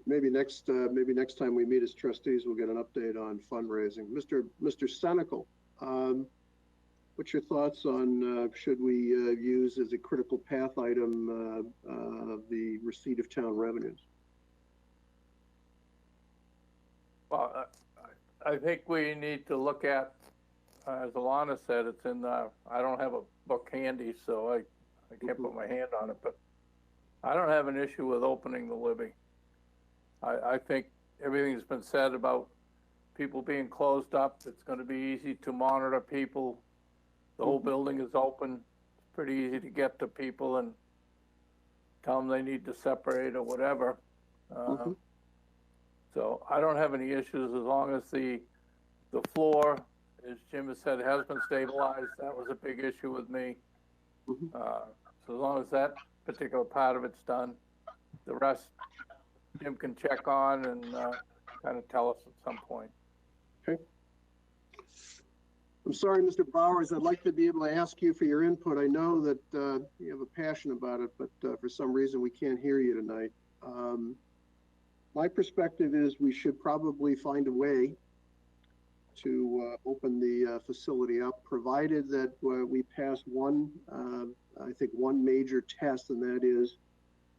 Maybe next time we meet as trustees, we'll get an update on fundraising. Mr. Senecal, what's your thoughts on should we use as a critical path item the receipt of town revenues? Well, I think we need to look at, as Alana said, it's in the, I don't have a book handy, so I can't put my hand on it, but I don't have an issue with opening the Libby. I think everything's been said about people being closed up. It's going to be easy to monitor people. The whole building is open. It's pretty easy to get to people and tell them they need to separate or whatever. So I don't have any issues as long as the floor, as Jim has said, has been stabilized. That was a big issue with me. So as long as that particular part of it's done, the rest Jim can check on and kind of tell us at some point. Okay. I'm sorry, Mr. Bowers, I'd like to be able to ask you for your input. I know that you have a passion about it, but for some reason we can't hear you tonight. My perspective is we should probably find a way to open the facility up, provided that we pass one major test, and that is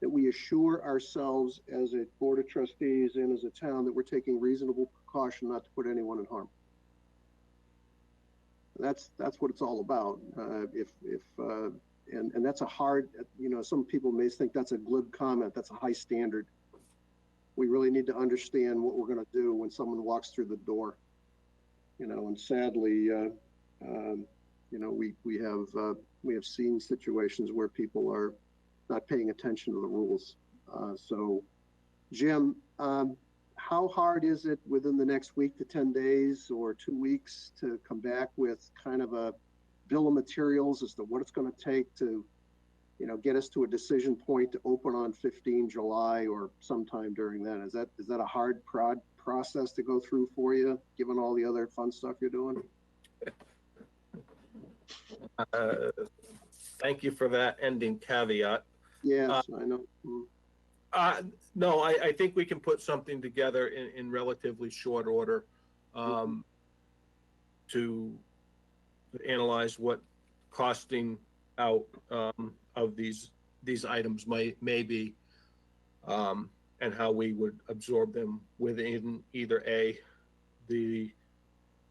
that we assure ourselves as a board of trustees and as a town that we're taking reasonable precaution not to put anyone in harm. That's what it's all about. And that's a hard, some people may think that's a glib comment. That's a high standard. We really need to understand what we're going to do when someone walks through the door. And sadly, we have seen situations where people are not paying attention to the rules. So, Jim, how hard is it within the next week to 10 days or 2 weeks to come back with kind of a bill of materials as to what it's going to take to, get us to a decision point to open on 15 July or sometime during that? Is that a hard process to go through for you, given all the other fun stuff you're doing? Thank you for that ending caveat. Yes, I know. No, I think we can put something together in relatively short order to analyze what costing out of these items may be, and how we would absorb them within either the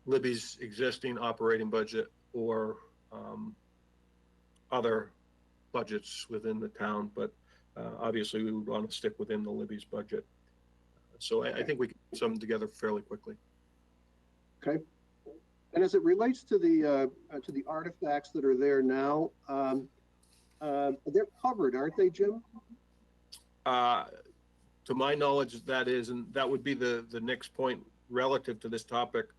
Libby's existing operating budget or other budgets within the town, but obviously we would want to stick within the Libby's budget. So I think we can put something together fairly quickly. Okay. And as it relates to the artifacts that are there now, they're covered, aren't they, Jim? To my knowledge, that is, and that would be the next point relative to this topic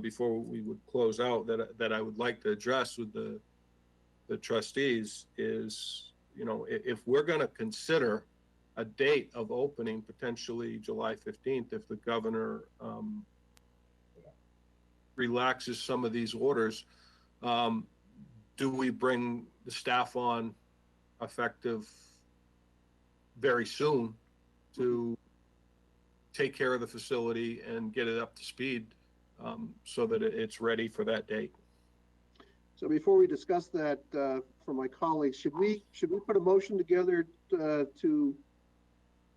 before we would close out that I would like to address with the trustees is, if we're going to consider a date of opening potentially July 15th, if the governor relaxes some of these orders, do we bring the staff on effective very soon to take care of the facility and get it up to speed so that it's ready for that date? So before we discuss that, for my colleagues, should we put a motion together to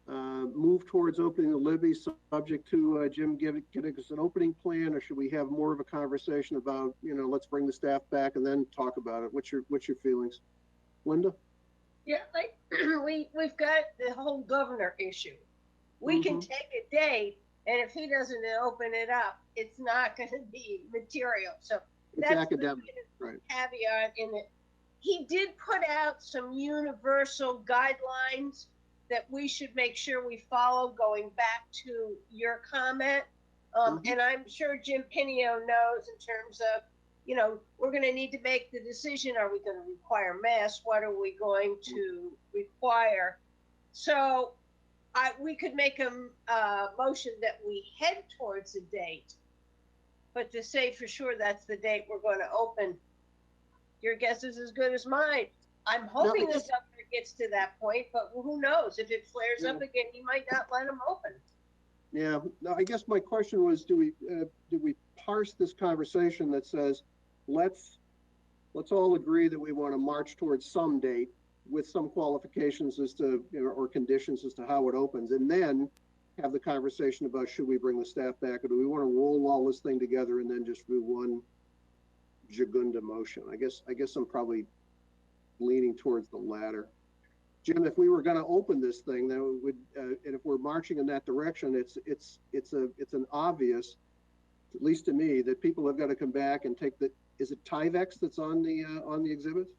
move towards opening the Libby, subject to Jim getting us an opening plan, or should we have more of a conversation about, let's bring the staff back and then talk about it? What's your feelings, Linda? Yeah, we've got the whole governor issue. We can take a date, and if he doesn't open it up, it's not going to be material. So it's academic, right? Caveat in it. He did put out some universal guidelines that we should make sure we follow, going back to your comment. And I'm sure Jim Pinio knows in terms of, we're going to need to make the decision. Are we going to require masks? What are we going to require? So we could make a motion that we head towards a date. But to say for sure that's the date we're going to open, your guess is as good as mine. I'm hoping the governor gets to that point, but who knows? If it flares up again, he might not let them open. Yeah, no, I guess my question was, do we parse this conversation that says, let's all agree that we want to march towards some date with some qualifications as to, or conditions as to how it opens, and then have the conversation about should we bring the staff back, or do we want to roll all this thing together and then just do one Jagunda motion? I guess I'm probably leaning towards the latter. Jim, if we were going to open this thing, then we would, and if we're marching in that direction, it's an obvious, at least to me, that people have got to come back and take the. Is it Tyvex that's on the exhibits?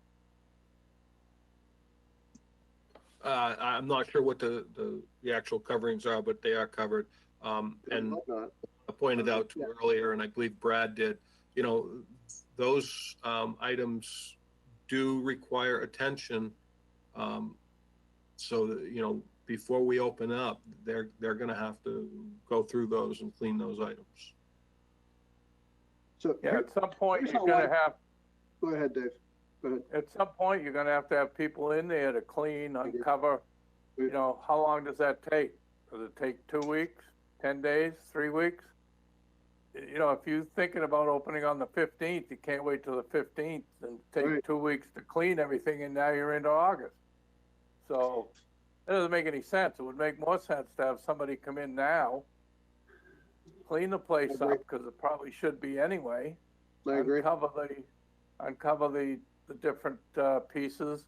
I'm not sure what the actual coverings are, but they are covered. And I pointed out to earlier, and I believe Brad did, those items do require attention. So that, before we open up, they're going to have to go through those and clean those items. So yeah, at some point you're going to have. Go ahead, Dave. Go ahead. At some point, you're going to have people in there to clean, uncover. How long does that take? Does it take 2 weeks, 10 days, 3 weeks? If you're thinking about opening on the 15th, you can't wait till the 15th and take 2 weeks to clean everything, and now you're into August. So that doesn't make any sense. It would make more sense to have somebody come in now, clean the place up, because it probably should be anyway. I agree. Uncover the different pieces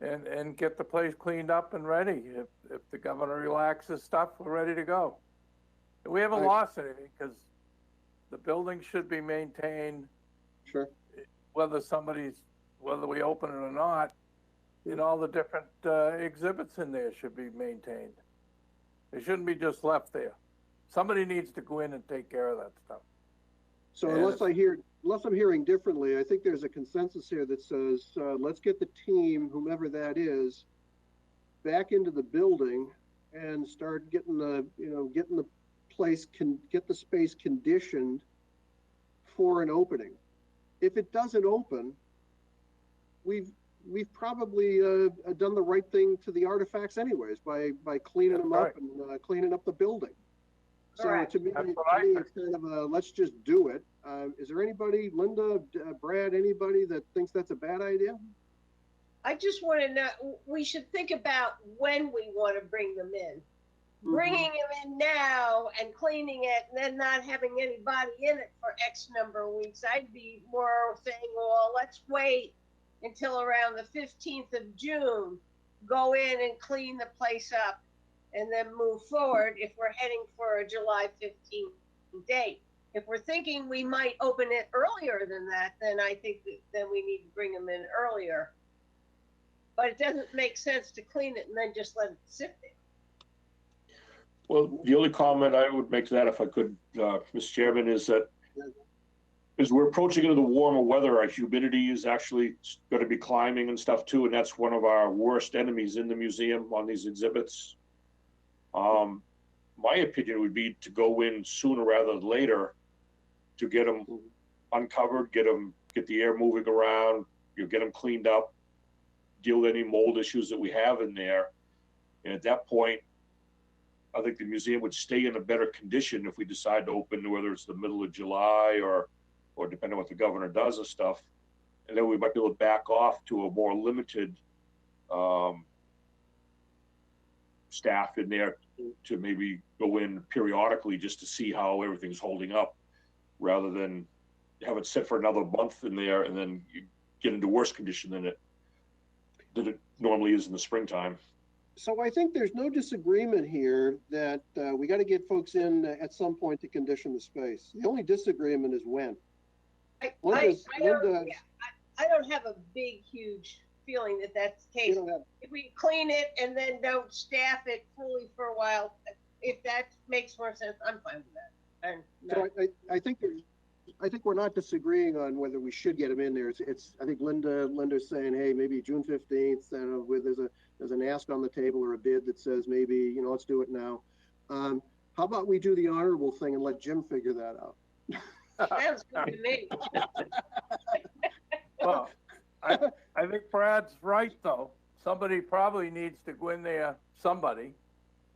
and get the place cleaned up and ready. If the governor relaxes stuff, we're ready to go. We haven't lost anything, because the building should be maintained. Sure. Whether we open it or not, all the different exhibits in there should be maintained. They shouldn't be just left there. Somebody needs to go in and take care of that stuff. So unless I'm hearing differently, I think there's a consensus here that says, let's get the team, whomever that is, back into the building and start getting the place, get the space conditioned for an opening. If it doesn't open, we've probably done the right thing to the artifacts anyways by cleaning them up and cleaning up the building. So to me, it's kind of a, let's just do it. Is there anybody, Linda, Brad, anybody that thinks that's a bad idea? I just want to know, we should think about when we want to bring them in. Bringing them in now and cleaning it and then not having anybody in it for X number of weeks, I'd be more saying, well, let's wait until around the 15th of June, go in and clean the place up, and then move forward if we're heading for a July 15th date. If we're thinking we might open it earlier than that, then I think that then we need to bring them in earlier. But it doesn't make sense to clean it and then just let it sit there. Well, the only comment I would make to that, if I could, Mr. Chairman, is that as we're approaching into the warmer weather, our humidity is actually going to be climbing and stuff too, and that's one of our worst enemies in the museum on these exhibits. My opinion would be to go in sooner rather than later to get them uncovered, get the air moving around, get them cleaned up, deal with any mold issues that we have in there. And at that point, I think the museum would stay in a better condition if we decide to open, whether it's the middle of July or depending on what the governor does and stuff. And then we might be able to back off to a more limited staff in there to maybe go in periodically just to see how everything's holding up, rather than have it sit for another month in there and then you get into worse condition than it normally is in the springtime. So I think there's no disagreement here that we got to get folks in at some point to condition the space. The only disagreement is when. I don't have a big, huge feeling that that's the case. If we clean it and then don't staff it fully for a while, if that makes more sense, I'm fine with that. So I think we're not disagreeing on whether we should get them in there. I think Linda's saying, hey, maybe June 15th, there's an ask on the table or a bid that says maybe, let's do it now. How about we do the honorable thing and let Jim figure that out? Sounds good to me. Well, I think Brad's right, though. Somebody probably needs to go in there, somebody,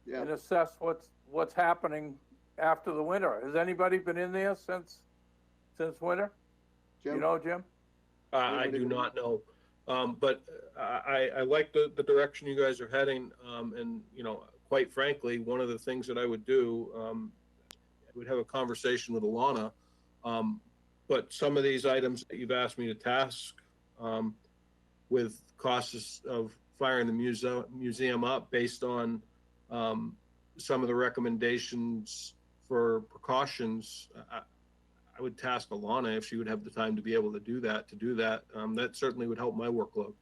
Yeah. and assess what's happening after the winter. Has anybody been in there since winter? Jim? You know, Jim? I do not know. But I like the direction you guys are heading. And, you know, quite frankly, one of the things that I would do, I would have a conversation with Alana. But some of these items that you've asked me to task with costs of firing the museum up based on some of the recommendations for precautions, I would task Alana if she would have the time to be able to do that. That certainly would help my workload.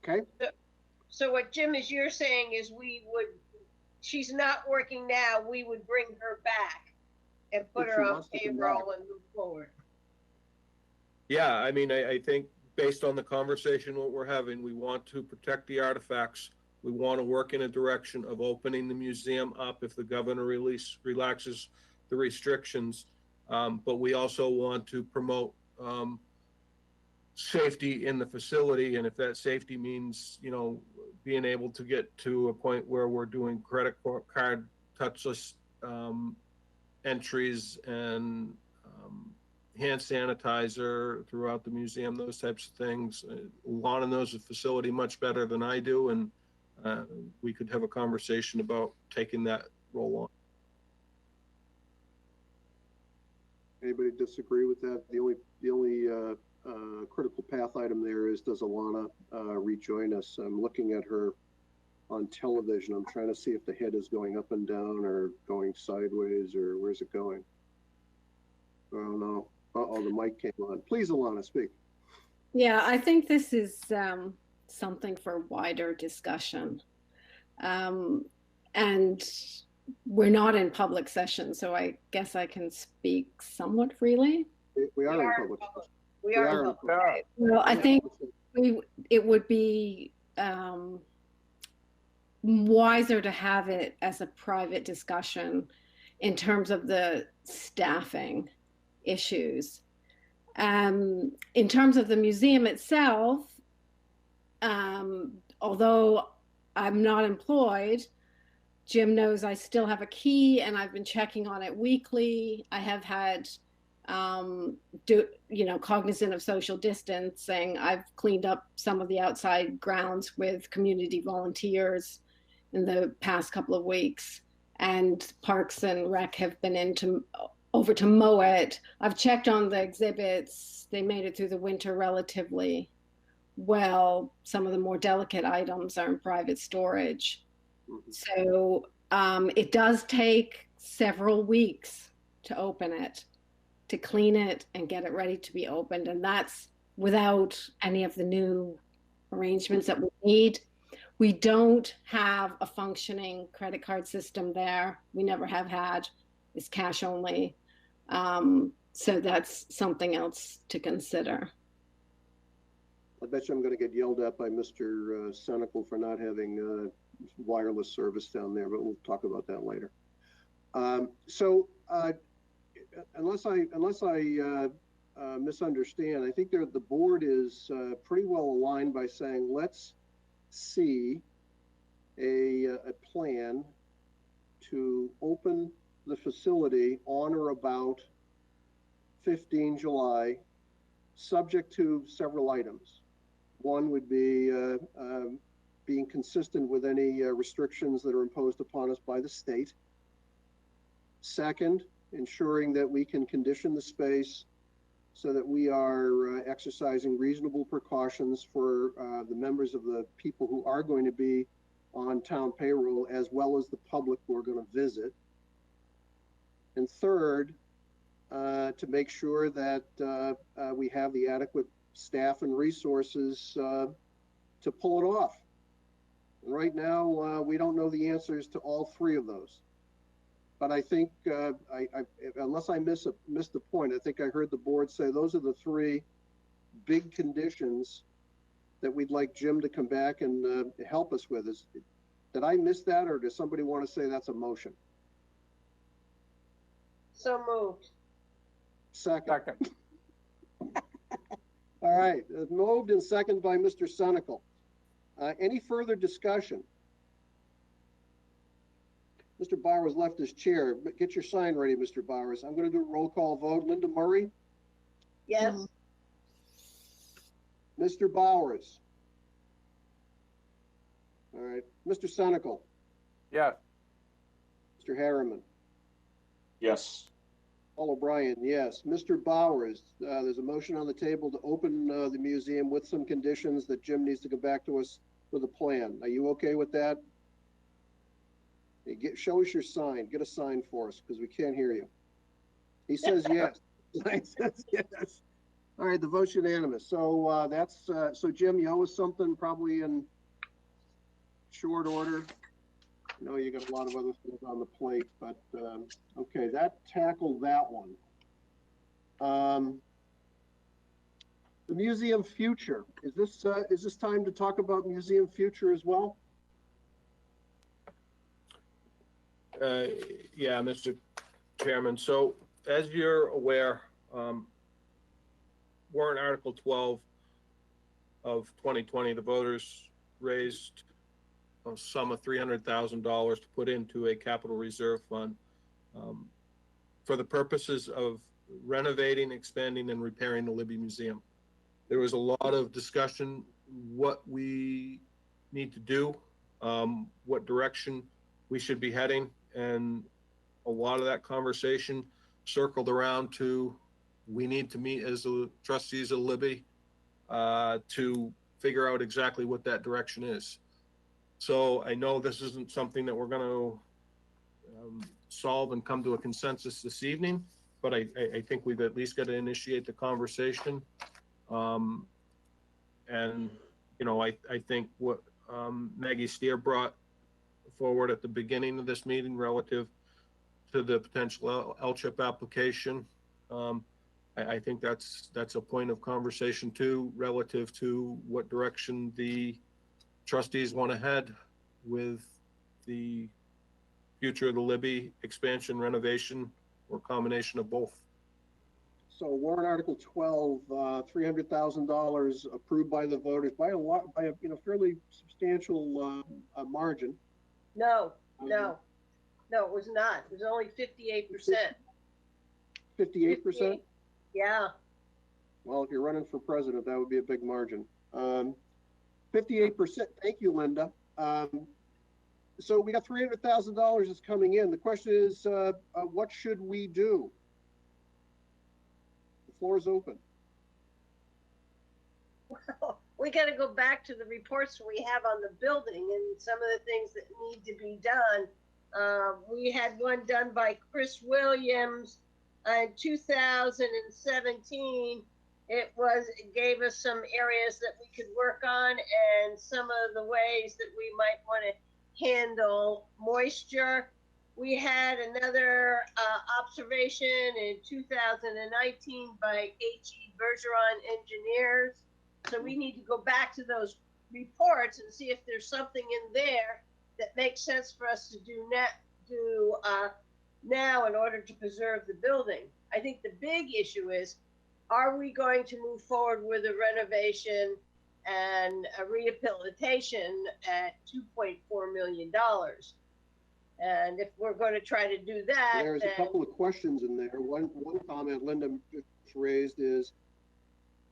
Okay. So what Jim is you're saying is she's not working now, we would bring her back and put If her she on wants to come payroll back. and move forward. Yeah, I mean, I think based on the conversation what we're having, we want to protect the artifacts. We want to work in a direction of opening the museum up if the governor relaxes the restrictions. But we also want to promote safety in the facility. And if that safety means, you know, being able to get to a point where we're doing credit card touchless entries and hand sanitizer throughout the museum, those types of things. Lana knows the facility much better than I do, and we could have a conversation about taking that role on. Anybody disagree with that? The only critical path item there is, does Alana rejoin us? I'm looking at her on television. I'm trying to see if the head is going up and down or going sideways, or where's it going? Oh no. Uh-oh, the mic came on. Please, Alana, speak. Yeah, I think this is something for wider discussion. And we're not in public session, so I guess I can speak somewhat freely. We are in public. We are in public. Well, I think it would be wiser to have it as a private discussion in terms of the staffing issues. In terms of the museum itself, although I'm not employed, Jim knows I still have a key and I've been checking on it weekly. I have had, cognizant of social distancing, I've cleaned up some of the outside grounds with community volunteers in the past couple of weeks, and Parks and Rec have been over to mow it. I've checked on the exhibits. They made it through the winter relatively well. Some of the more delicate items are in private storage. So it does take several weeks to open it, to clean it and get it ready to be opened. And that's without any of the new arrangements that we need. We don't have a functioning credit card system there. We never have had. It's cash only. So that's something else to consider. I bet you I'm going to get yelled at by Mr. Senecal for not having wireless service down there, but we'll talk about that later. Unless I misunderstand, I think the board is pretty well aligned by saying, let's see a plan to open the facility on or about 15 July, subject to several items. One would be being consistent with any restrictions that are imposed upon us by the state. Second, ensuring that we can condition the space so that we are exercising reasonable precautions for the members of the people who are going to be on town payroll, as well as the public who are going to visit. And third, to make sure that we have the adequate staff and resources to pull it off. And right now, we don't know the answers to all three of those. But I think, unless I missed the point, I think I heard the board say those are the three big conditions that we'd like Jim to come back and help us with. Did I miss that, or does somebody want to say that's a motion? So moved. Second. Second. All right, moved and second by Mr. Senical. Any further discussion? Mr. Bowers left his chair. Get your sign ready, Mr. Bowers. I'm going to do a roll call vote. Linda Murray, Yes. Mr. Bowers. All right, Mr. Senical, Yes. Mr. Harriman, Yes. Paul O'Brien, yes. Mr. Bowers, there's a motion on the table to open the museum with some conditions that Jim needs to come back to us with a plan. Are you okay with that? Hey, show us your sign. Get a sign for us because we can't hear you. He says yes. He says yes. All right, the vote's unanimous. So so Jim, you owe us something probably in short order. I know you got a lot of other things on the plate, but okay, that tackled that one. The museum future, is this time to talk about museum future as well? Yeah, Mr. Chairman. So as you're aware, warrant Article 12 of 2020, the voters raised a sum of $300,000 to put into a capital reserve fund for the purposes of renovating, expanding, and repairing the Libby Museum. There was a lot of discussion what we need to do, what direction we should be heading, and a lot of that conversation circled around to we need to meet as the trustees of Libby to figure out exactly what that direction is. So I know this isn't something that we're going to solve and come to a consensus this evening, but I think we've at least got to initiate the conversation. And, you know, I think what Maggie Steer brought forward at the beginning of this meeting relative to the potential LCHIP application, I think that's a point of conversation too, relative to what direction the trustees want to head with the future of the Libby expansion, renovation, or combination of both. So warrant Article 12, $300,000 approved by the voters by a fairly substantial margin. No, it was not. It was only 58%. 58%? Yeah. Well, if you're running for president, that would be a big margin. 58%. Thank you, Linda. So we got $300,000 that's coming in. The question is, what should we do? The floor is open. Well, we got to go back to the reports we have on the building and some of the things that need to be done. We had one done by Chris Williams in 2017. It gave us some areas that we could work on and some of the ways that we might want to handle moisture. We had another observation in 2019 by H.E. Bergeron Engineers. So we need to go back to those reports and see if there's something in there that makes sense for us to do now in order to preserve the building. I think the big issue is, are we going to move forward with a renovation and a rehabilitation at $2.4 million? And if we're going to try to do that, there's a couple of questions in there. One comment Linda raised is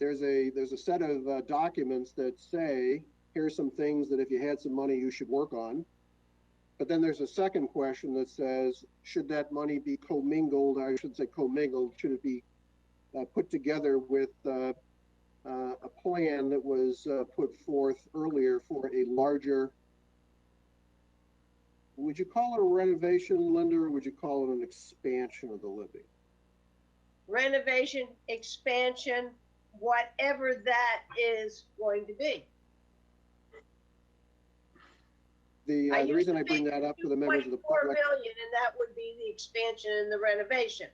there's a set of documents that say here's some things that if you had some money you should work on. But then there's a second question that says, should that money be commingled? I should say commingled. Should it be put together with a plan that was put forth earlier for a larger, would you call it a renovation, Linda, or would you call it an expansion of the Libby? Renovation, expansion, whatever that is going to be. The reason I bring that up to the members of the public. $2.4 million, and that would be the expansion and the renovation.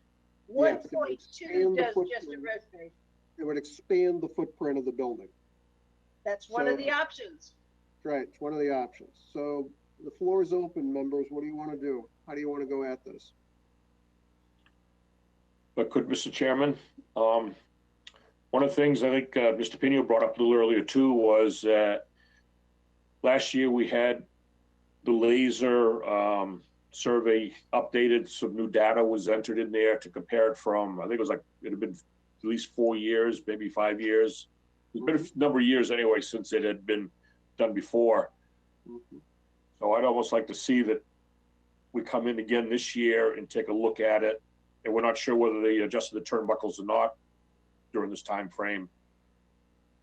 1.2 does just a renovation. It would expand the footprint of the building. That's one of the options. Right, it's one of the options. So the floor is open, members. What do you want to do? How do you want to go at this? But could, Mr. Chairman, one of the things I think Mr. Pino brought up a little earlier too was that last year we had the laser survey updated. Some new data was entered in there to compare it from, I think it was like, it had been at least 4 years, maybe 5 years. It's been a number of years anyway since it had been done before. So I'd almost like to see that we come in again this year and take a look at it. And we're not sure whether they adjusted the turnbuckles or not during this time frame.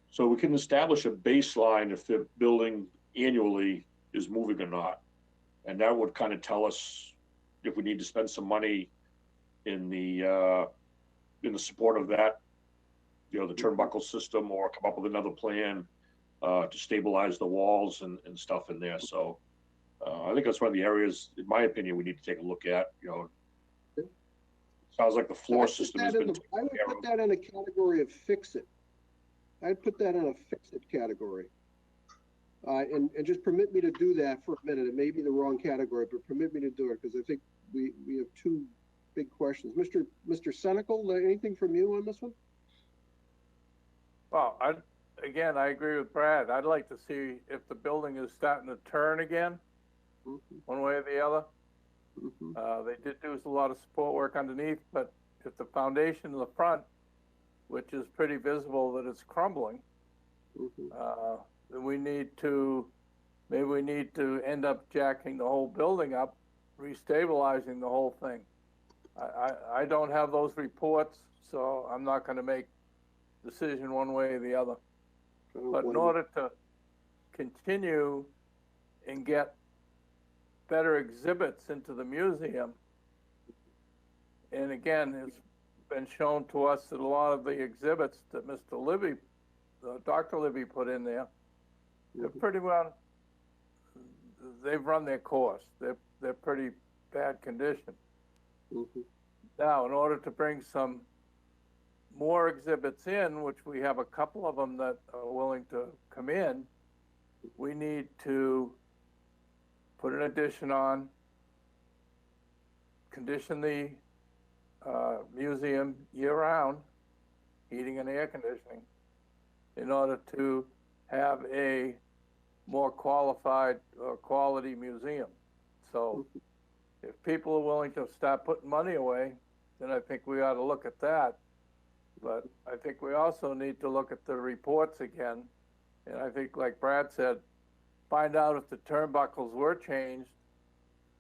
So we can establish a baseline if the building annually is moving or not. And that would kind of tell us if we need to spend some money in the support of that, the turnbuckle system, or come up with another plan to stabilize the walls and stuff in there. So I think that's one of the areas, in my opinion, we need to take a look at. Sounds like the floor system has been taken care of. I would put that in a category of fix it. I'd put that in a fix it category. And just permit me to do that for a minute. It may be the wrong category, but permit me to do it because I think we have two big questions. Mr. Senecal, anything from you on this one? Well, I agree with Brad. I'd like to see if the building is starting to turn again, one way or the other. They did do a lot of support work underneath, but if the foundation in the front, which is pretty visible that it's crumbling, then we need to end up jacking the whole building up, restabilizing the whole thing. I don't have those reports, so I'm not going to make a decision one way or the other. But in order to continue and get better exhibits into the museum, and again, it's been shown to us that a lot of the exhibits that Mr. Libby, Dr. Libby put in there, they're pretty well, they've run their course. They're pretty bad condition. Now, in order to bring some more exhibits in, which we have a couple of them that are willing to come in, we need to put an addition on, condition the museum year-round, heating and air conditioning, in order to have a more qualified or quality museum. So if people are willing to start putting money away, then I think we ought to look at that. But I think we also need to look at the reports again. And I think, like Brad said, find out if the turnbuckles were changed,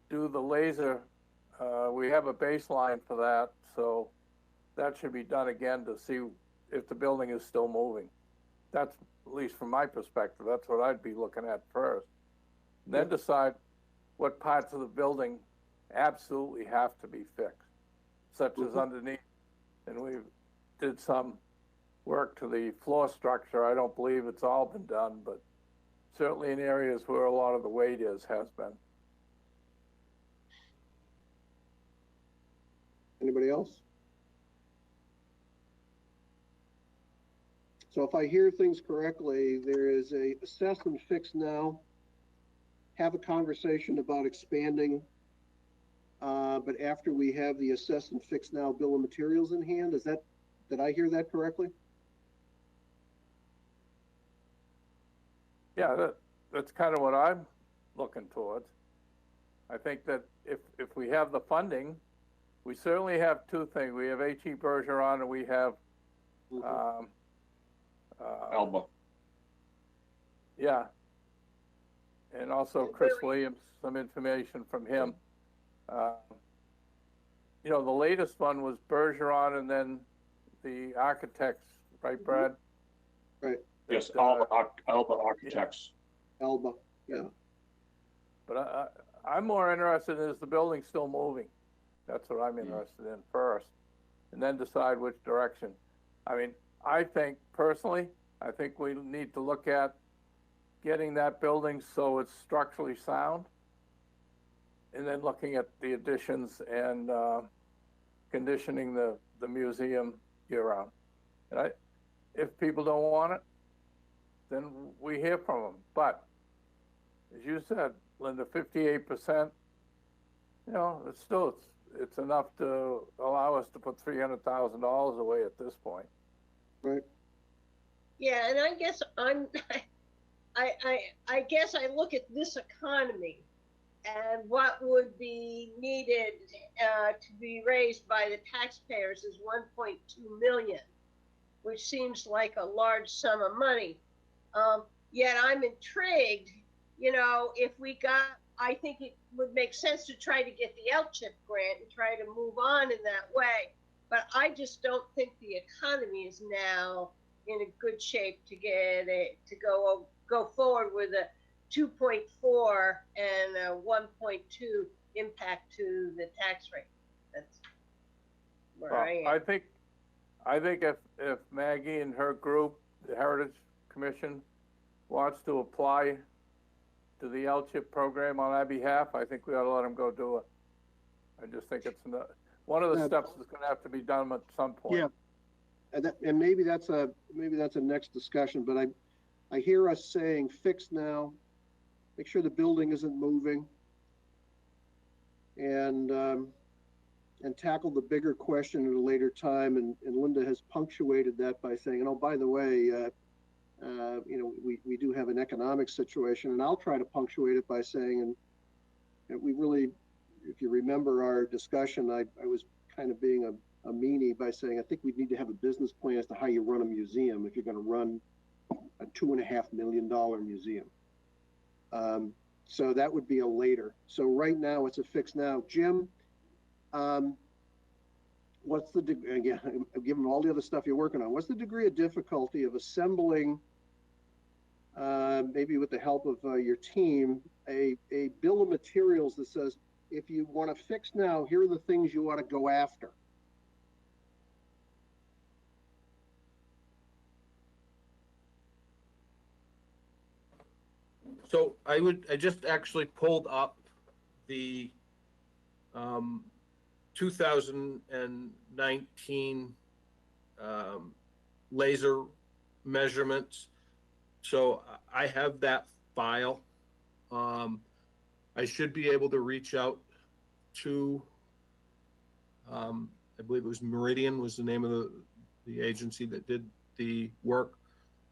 do the laser. We have a baseline for that, so that should be done again to see if the building is still moving. That's, at least from my perspective, that's what I'd be looking at first. And then decide what parts of the building absolutely have to be fixed, such as underneath. And we did some work to the floor structure. I don't believe it's all been done, but certainly in areas where a lot of the weight has been. Anybody else? So if I hear things correctly, there is a assess and fix now, have a conversation about expanding, but after we have the assess and fix now bill of materials in hand, did I hear that correctly? Yeah, that's kind of what I'm looking towards. I think that if we have the funding, we certainly have two things. We have H.E. Bergeron and we have Alba. Yeah. And also Chris Williams, some information from him. The latest one was Bergeron and then the architects, right, Brad? Right. Yes, Alba Architects. Alba, yeah. But I'm more interested in, is the building still moving? That's what I'm interested in first, and then decide which direction. I mean, I think personally, we need to look at getting that building so it's structurally sound, and then looking at the additions and conditioning the museum year-round. And if people don't want it, then we hear from them. But as you said, Linda, 58%, it's it's enough to allow us to put $300,000 away at this point. Right. Yeah, and I guess I guess I look at this economy and what would be needed to be raised by the taxpayers is 1.2 million, which seems like a large sum of money. Yet I'm intrigued, you know, if we got, I think it would make sense to try to get the LCHIP grant and try to move on in that way. But I just don't think the economy is now in a good shape to get it to go forward with a 2.4 and a 1.2 impact to the tax rate. That's where I am. I think if Maggie and her group, the Heritage Commission, wants to apply to the LCHIP program on our behalf, I think we ought to let them go do it. I just think it's one of the steps that's going to have to be done at some point. Yeah, and maybe that's a next discussion. But I hear us saying fix now, make sure the building isn't moving, and tackle the bigger question at a later time. And Linda has punctuated that by saying, oh, by the way, you know, we do have an economic situation, and I'll try to punctuate it by saying, and we really, if you remember our discussion, I was kind of being a meanie by saying I think we need to have a business plan as to how you run a museum if you're going to run a $2.5 million museum. So that would be a later. So right now it's a fix now. Jim, what's the again, given all the other stuff you're working on, what's the degree of difficulty of assembling, maybe with the help of your team, a bill of materials that says, if you want to fix now, here are the things you want to go after? So I just actually pulled up the 2019 laser measurements. So I have that file. I should be able to reach out to, I believe it was Meridian was the name of the agency that did the work,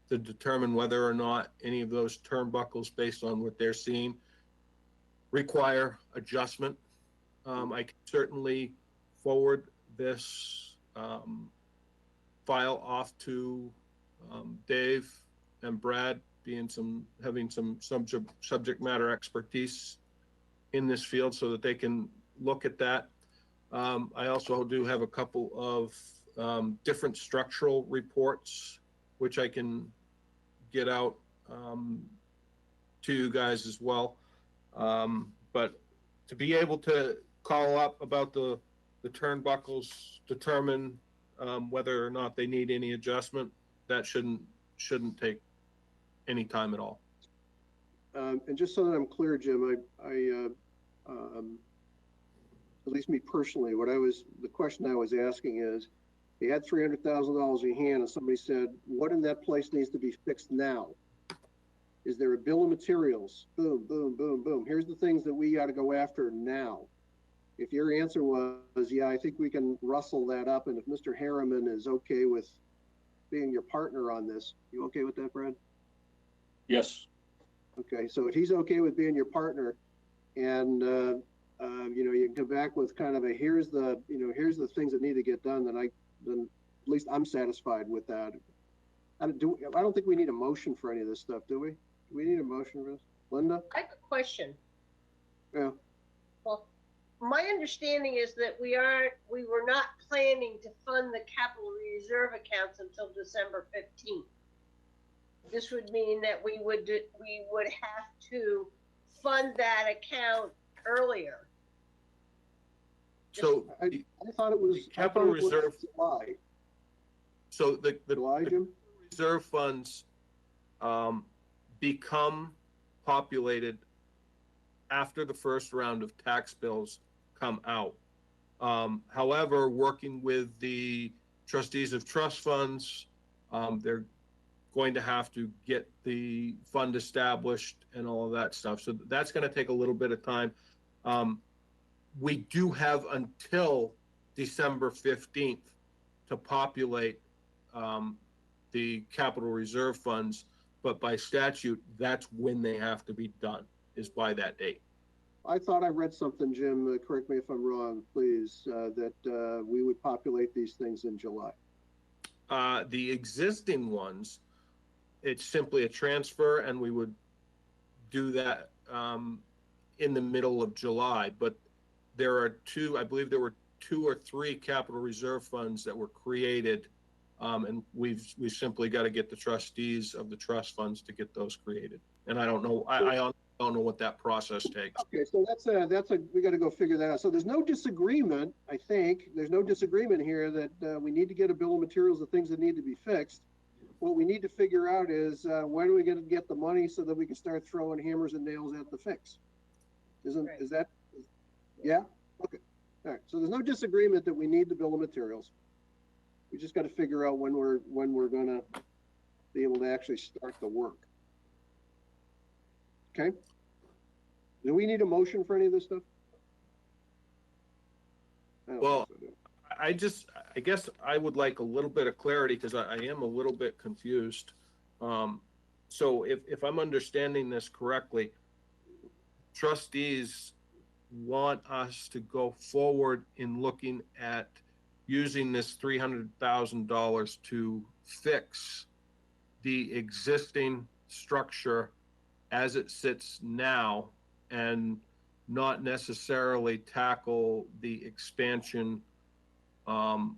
to determine whether or not any of those turnbuckles, based on what they're seeing, require adjustment. I can certainly forward this file off to Dave and Brad, having some subject matter expertise in this field, so that they can look at that. I also do have a couple of different structural reports, which I can get out to you guys as well. But to be able to call up about the turnbuckles, determine whether or not they need any adjustment, that shouldn't take any time at all. And just so that I'm clear, Jim, I at least me personally, the question I was asking is, you had $300,000 in hand and somebody said, what in that place needs to be fixed now? Is there a bill of materials? Boom, boom, boom, boom. Here's the things that we got to go after now. If your answer was, yeah, I think we can rustle that up. And if Mr. Harriman is okay with being your partner on this, you okay with that, Brad? Yes. Okay, so if he's okay with being your partner, and you know, you can come back with kind of a here's the things that need to get done, then at least I'm satisfied with that. I don't think we need a motion for any of this stuff, do we? Do we need a motion for this? Linda? I have a question. Yeah. Well, my understanding is that we were not planning to fund the capital reserve accounts until December 15th. This would mean that we would have to fund that account earlier. So I thought it was capital reserve. July. So the July, Jim? reserve funds become populated after the first round of tax bills come out. However, working with the trustees of trust funds, they're going to have to get the fund established and all of that stuff. So that's going to take a little bit of time. we do have until December 15th to populate the capital reserve funds, but by statute, that's when they have to be done, is by that date. I thought I read something, Jim, correct me if I'm wrong, please, that we would populate these things in July. The existing ones, it's simply a transfer, and we would do that in the middle of July. But there are two, I believe there were 2 or 3 capital reserve funds that were created, and we've simply got to get the trustees of the trust funds to get those created. And I don't know, I don't know what that process takes. Okay, so we got to go figure that out. So there's no disagreement, I think. There's no disagreement here that we need to get a bill of materials of things that need to be fixed. What we need to figure out is when are we going to get the money so that we can start throwing hammers and nails at the fix? Is that, yeah? Okay. All right. So there's no disagreement that we need the bill of materials. We just got to figure out when we're going to be able to actually start the work. Okay. Do we need a motion for any of this stuff? Well, I guess I would like a little bit of clarity because I am a little bit confused. So if I'm understanding this correctly, trustees want us to go forward in looking at using this $300,000 to fix the existing structure as it sits now and not necessarily tackle the expansion. I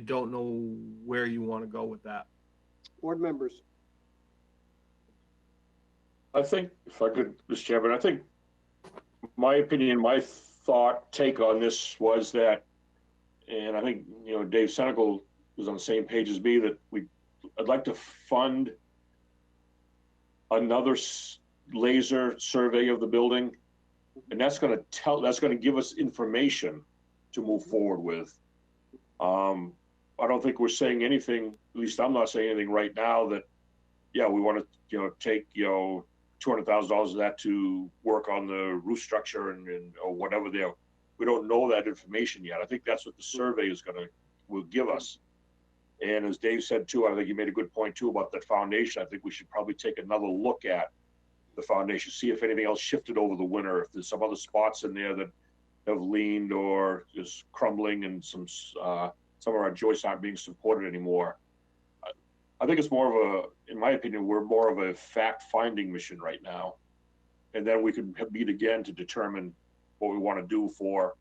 don't know where you want to go with that. Board members. I think, if I could, Mr. Chairman, I think my opinion, my take on this was that, and I think, Dave Senecal was on the same page as me, that I'd like to fund another laser survey of the building, and that's going to give us information to move forward with. I don't think we're saying anything, at least I'm not saying anything right now that, yeah, we want to, take, $200,000 of that to work on the roof structure and or whatever there. We don't know that information yet. I think that's what the survey will give us. And as Dave said too, I think you made a good point too about that foundation. I think we should probably take another look at the foundation, see if anything else shifted over the winter, if there's some other spots in there that have leaned or is crumbling, and some of our joists aren't being supported anymore. I think it's more of in my opinion, we're more of a fact-finding mission right now. And then we can meet again to determine what we want to do for,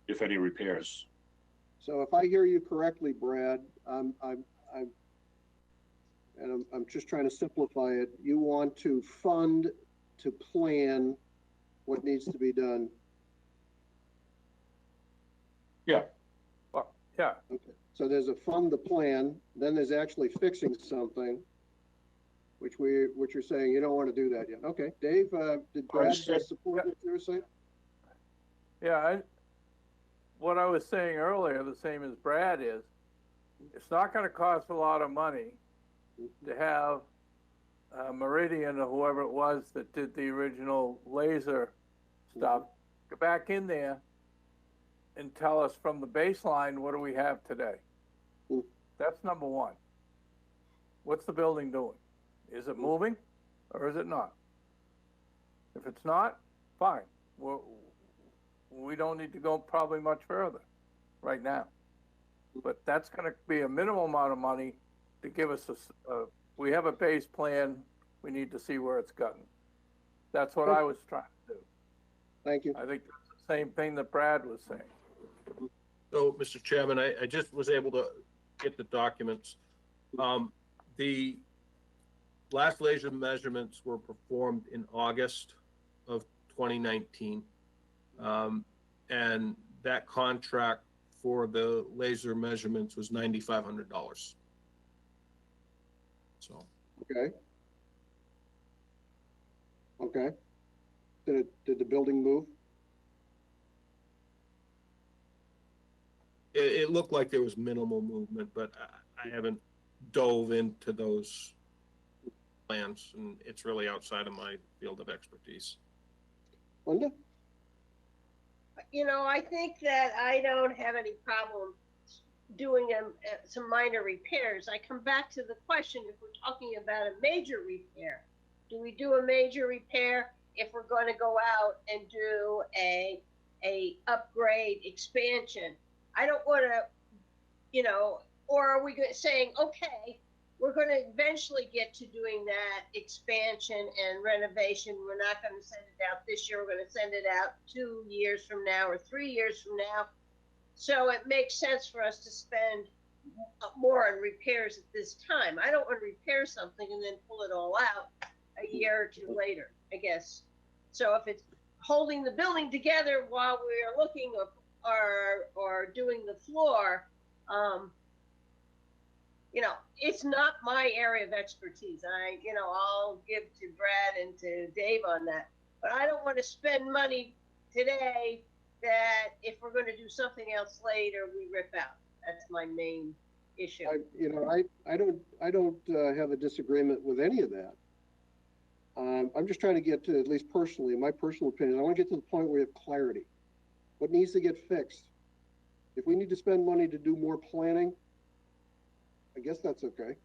if any, repairs. So if I hear you correctly, Brad, I'm just trying to simplify it. You want to fund to plan what needs to be done. Yeah. Yeah. Okay. So there's a fund the plan, then there's actually fixing something, which you're saying you don't want to do that yet. Okay, Dave, did Brad support what you were saying? Yeah, what I was saying earlier, the same as Brad is, it's not going to cost a lot of money to have Meridian or whoever it was that did the original laser stuff go back in there and tell us from the baseline, what do we have today? That's number one. What's the building doing? Is it moving or is it not? If it's not, fine. We don't need to go probably much further right now. But that's going to be a minimal amount of money to give us we have a base plan. We need to see where it's gotten. That's what I was trying to do. Thank you. I think that's the same thing that Brad was saying. So, Mr. Chairman, I just was able to get the documents. The last laser measurements were performed in August of 2019. And that contract for the laser measurements was $9,500. So. Okay. Okay. Did the building move? It looked like there was minimal movement, but I haven't dove into those plans, and it's really outside of my field of expertise. Linda? I think that I don't have any problem doing some minor repairs. I come back to the question, if we're talking about a major repair, do we do a major repair if we're going to go out and do a upgrade expansion? I don't want to, or are we saying, okay, we're going to eventually get to doing that expansion and renovation. We're not going to send it out this year. We're going to send it out 2 years from now or 3 years from now. So it makes sense for us to spend more on repairs at this time. I don't want to repair something and then pull it all out a year or two later, I guess. So if it's holding the building together while we're looking or doing the floor, it's not my area of expertise. I'll give to Brad and to Dave on that. But I don't want to spend money today that if we're going to do something else later, we rip out. That's my main issue. I don't have a disagreement with any of that. I'm just trying to get to, at least personally, in my personal opinion, I want to get to the point where we have clarity. What needs to get fixed? If we need to spend money to do more planning, I guess that's okay.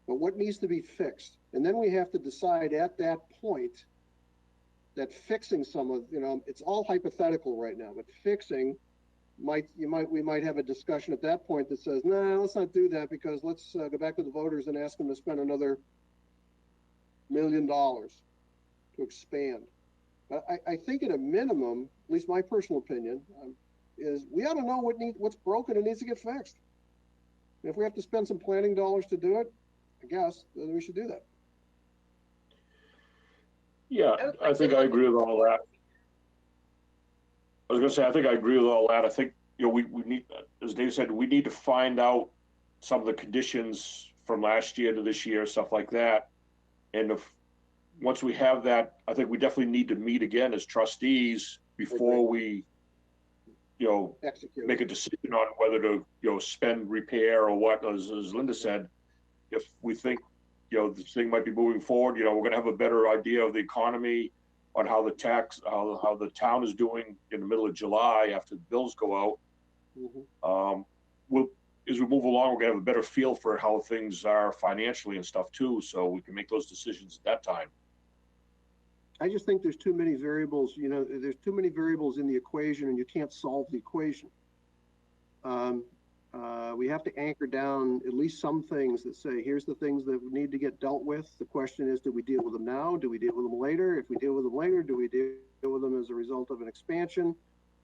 But what needs to be fixed? And then we have to decide at that point that fixing some of, it's all hypothetical right now, but fixing we might have a discussion at that point that says, nah, let's not do that, because let's go back to the voters and ask them to spend another $1 million to expand. But I think at a minimum, at least my personal opinion, is we ought to know what's broken and needs to get fixed. And if we have to spend some planning dollars to do it, I guess, then we should do that. Yeah, I think I agree with all that. I was going to say, I think I agree with all that. I think, we need, as Dave said, we need to find out some of the conditions from last year to this year, stuff like that. And once we have that, I think we definitely need to meet again as trustees before we, make a decision on whether to, spend, repair, or what, as Linda said. If we think, this thing might be moving forward, we're going to have a better idea of the economy, on how the town is doing in the middle of July after the bills go out. Mm-hmm. As we move along, we're going to have a better feel for how things are financially and stuff too, so we can make those decisions at that time. I just think there's too many variables, there's too many variables in the equation, and you can't solve the equation. We have to anchor down at least some things that say, here's the things that need to get dealt with. The question is, do we deal with them now? Do we deal with them later? If we deal with them later, do we deal with them as a result of an expansion,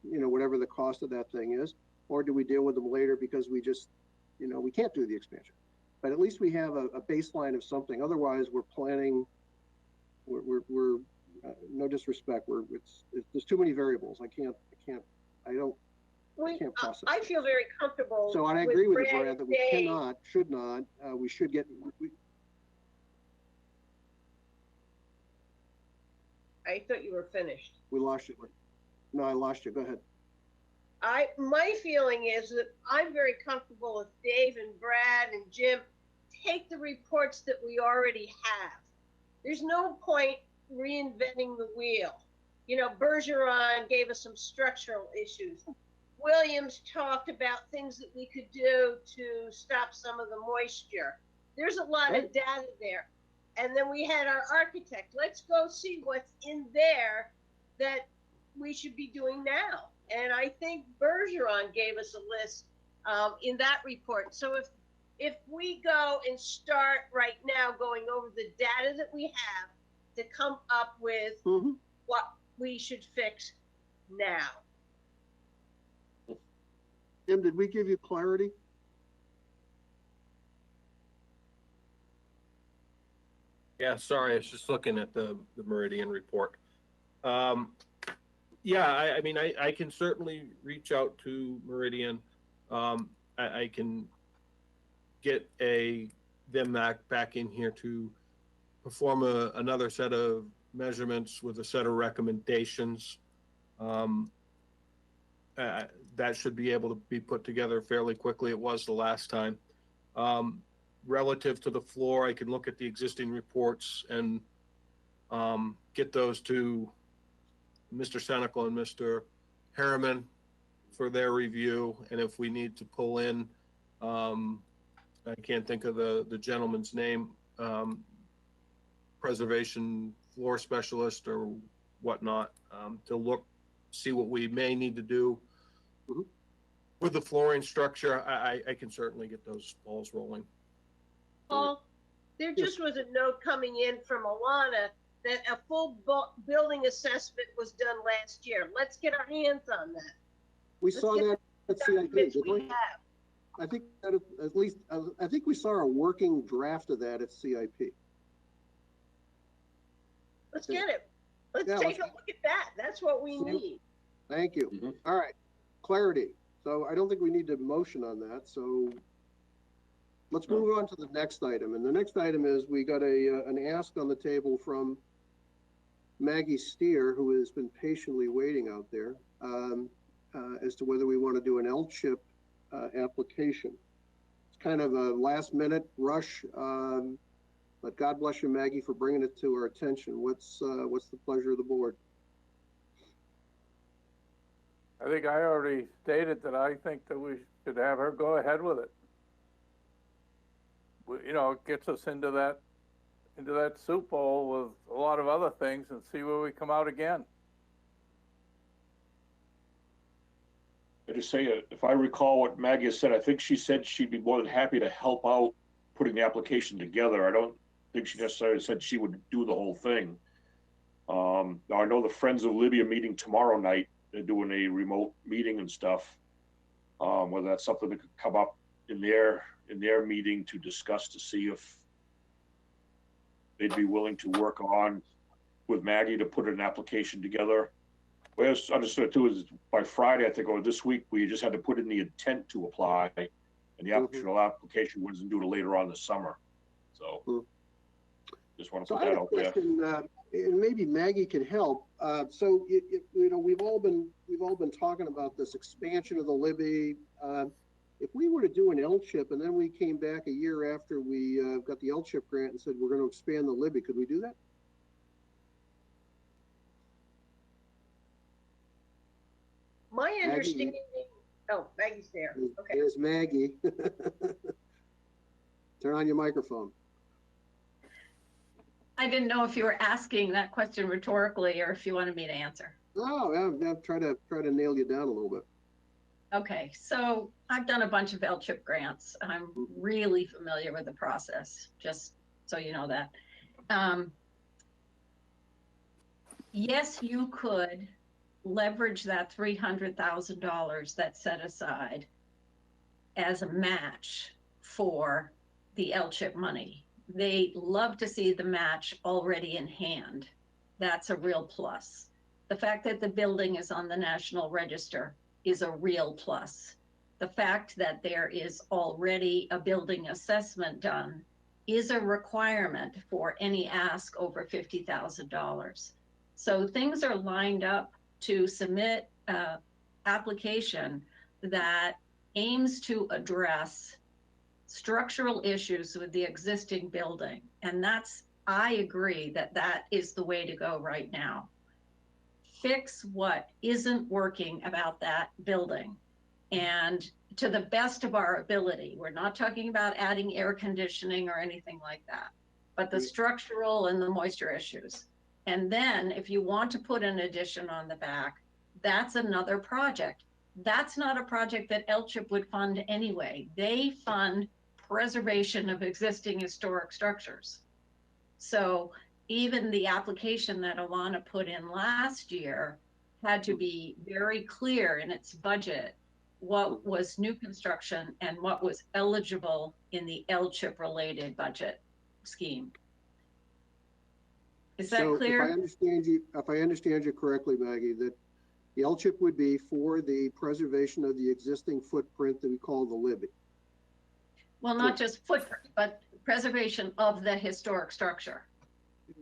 whatever the cost of that thing is? Or do we deal with them later because we just, we can't do the expansion? But at least we have a baseline of something. Otherwise, we're planning, we're no disrespect, there's too many variables. I can't process. I feel very comfortable. So I agree with you, Brad, that we should not, we should get. I thought you were finished. We lost you. No, I lost you. Go ahead. My feeling is that I'm very comfortable if Dave and Brad and Jim take the reports that we already have. There's no point reinventing the wheel. Bergeron gave us some structural issues. Williams talked about things that we could do to stop some of the moisture. There's a lot of data there. And then we had our architect. Let's go see what's in there that we should be doing now. And I think Bergeron gave us a list in that report. So if we go and start right now going over the data that we have to come up with what we should fix now. Jim, did we give you clarity? Yeah, sorry, I was just looking at the Meridian report. Yeah, I can certainly reach out to Meridian. I can get them back in here to perform another set of measurements with a set of recommendations. That should be able to be put together fairly quickly. It was the last time. Relative to the floor, I can look at the existing reports and get those to Mr. Senecal and Mr. Harriman for their review, and if we need to pull in, I can't think of the gentleman's name, preservation floor specialist or whatnot, to look, see what we may need to do with the flooring structure. I can certainly get those balls rolling. Paul, there just was a note coming in from Alana that a full building assessment was done last year. Let's get our hands on that. We Let's saw get that at CIP, documents didn't we we? have. I think that at least, I think we saw a working draft of that at CIP. Let's get it. Let's Yeah, take a look at that. That's what we need. Thank you. Mhm. All right, clarity. So I don't think we need to motion on that, so let's move on to the next item. And the next item is we got an ask on the table from Maggie Steer, who has been patiently waiting out there, as to whether we want to do an LCHIP application. It's kind of a last minute rush, but God bless you, Maggie, for bringing it to our attention. What's the pleasure of the board? I think I already stated that I think that we should have her go ahead with it. You know, it gets us into that soup bowl with a lot of other things and see where we come out again. I just say, if I recall what Maggie has said, I think she said she'd be more than happy to help out putting the application together. I don't think she necessarily said she would do the whole thing. Now I know the Friends of Libby are meeting tomorrow night. They're doing a remote meeting and stuff. Whether that's something that could come up in their meeting to discuss, to see if they'd be willing to work on with Maggie to put an application together. What I understood too is by Friday, I think, or this week, we just had to put in the intent to apply, and the actual application wasn't due to later on this summer. So just want to So put I that have a out there. question, and maybe Maggie can help. So you know, we've all been talking about this expansion of the Libby. If we were to do an LCHIP and then we came back a year after we got the LCHIP grant and said we're going to expand the Libby, could we do that? My Maggie, understanding, oh, Maggie's there. Okay. There's Maggie. Turn on your microphone. I didn't know if you were asking that question rhetorically or if you wanted me to answer. Oh, yeah, try to nail you down a little bit. Okay, so I've done a bunch of LCHIP grants. I'm really familiar with the process, just so you know that. Yes, you could leverage that $300,000 that's set aside as a match for the LCHIP money. They love to see the match already in hand. That's a real plus. The fact that the building is on the National Register is a real plus. The fact that there is already a building assessment done is a requirement for any ask over $50,000. So things are lined up to submit an application that aims to address structural issues with the existing building. And I agree that that is the way to go right now. Fix what isn't working about that building, and to the best of our ability. We're not talking about adding air conditioning or anything like that, but the structural and the moisture issues. And then if you want to put an addition on the back, that's another project. That's not a project that LCHIP would fund anyway. They fund preservation of existing historic structures. So even the application that Alana put in last year had to be very clear in its budget what was new construction and what was eligible in the LCHIP related budget scheme. Is that clear? If I understand you correctly, Maggie, that the LCHIP would be for the preservation of the existing footprint that we call the Libby. Well, not just footprint, but preservation of the historic structure.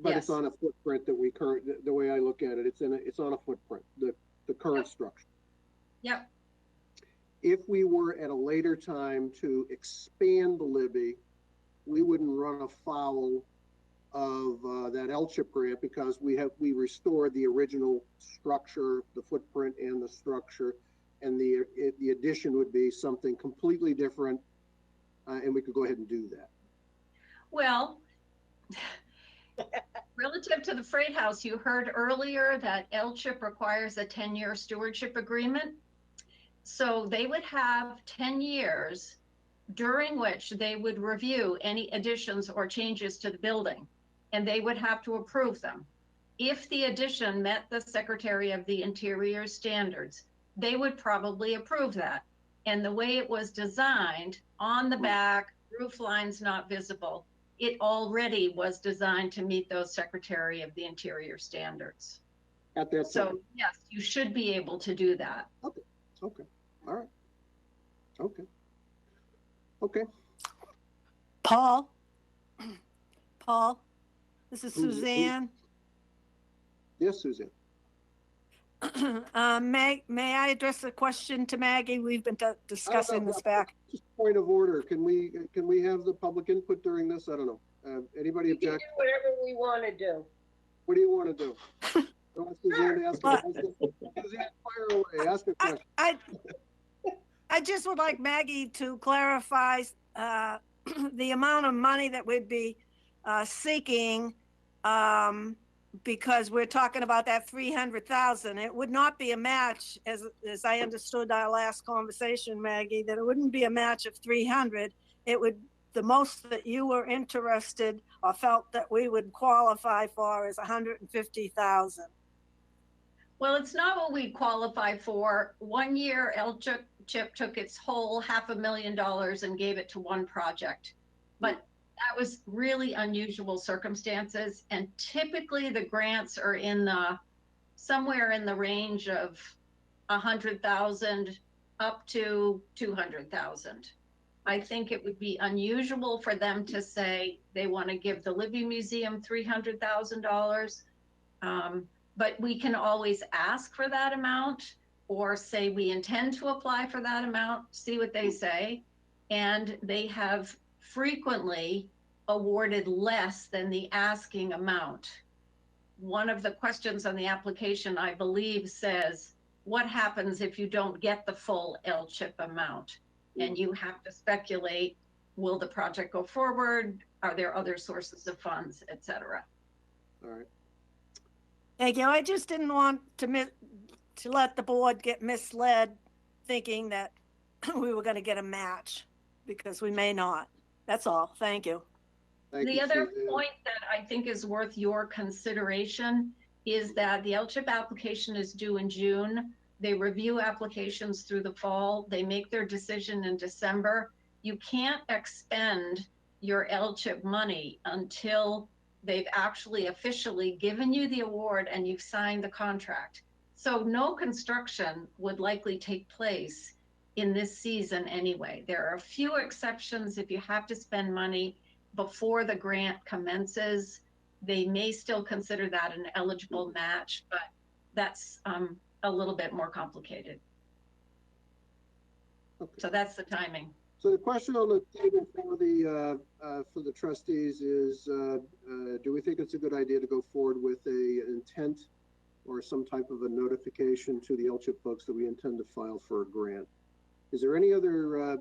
But Yes. it's on a footprint that the way I look at it, it's on a footprint, the current structure. Yep. If we were at a later time to expand the Libby, we wouldn't run afoul of that L-chip grant because we restored the original structure, the footprint and the structure, and the addition would be something completely different, and we could go ahead and do that. Well, relative to the Freight House, you heard earlier that L-chip requires a 10-year stewardship agreement. So they would have 10 years during which they would review any additions or changes to the building, and they would have to approve them. If the addition met the Secretary of the Interior standards, they would probably approve that. And the way it was designed, on the back, roof lines not visible, it already was designed to meet those Secretary of the Interior standards. At that time. So yes, you should be able to do that. Okay, okay, all right. Okay. Okay. Paul, this is Who's- Suzanne. Yes, Suzanne. May I address a question to Maggie? We've been discussing this back. Just point of order. Can we have the public input during this? I don't know. Anybody We can object? do whatever we want to do. What do you want to do? I want Suzanne to ask a question. Suzanne, fire away. Ask a question. I just would like Maggie to clarify the amount of money that we'd be seeking, because we're talking about that 300,000. It would not be a match, as I understood our last conversation, Maggie, that it wouldn't be a match of 300. It would, the most that you were interested or felt that we would qualify for is 150,000. Well, it's not what we qualify for. 1 year, L-chip took its whole $500,000 and gave it to one project. But that was really unusual circumstances. And typically the grants are somewhere in the range of 100,000 up to 200,000. I think it would be unusual for them to say they want to give the Libby Museum $300,000. But we can always ask for that amount or say we intend to apply for that amount, see what they say. And they have frequently awarded less than the asking amount. One of the questions on the application, I believe, says, what happens if you don't get the full L-chip amount? And you have to speculate, will the project go forward? Are there other sources of funds, et cetera? All right. Thank you. I just didn't want to let the board get misled thinking that we were going to get a match, because we may not. That's all. Thank you. Thank The you, other Suzanne. point that I think is worth your consideration is that the L-chip application is due in June. They review applications through the fall. They make their decision in December. You can't expend your L-chip money until they've actually officially given you the award and you've signed the contract. So no construction would likely take place in this season anyway. There are a few exceptions. If you have to spend money before the grant commences, they may still consider that an eligible match, but that's a little bit more complicated. Okay. So that's the timing. So the question on the table for the trustees is, do we think it's a good idea to go forward with an intent or some type of a notification to the L-chip folks that we intend to file for a grant? Is there any other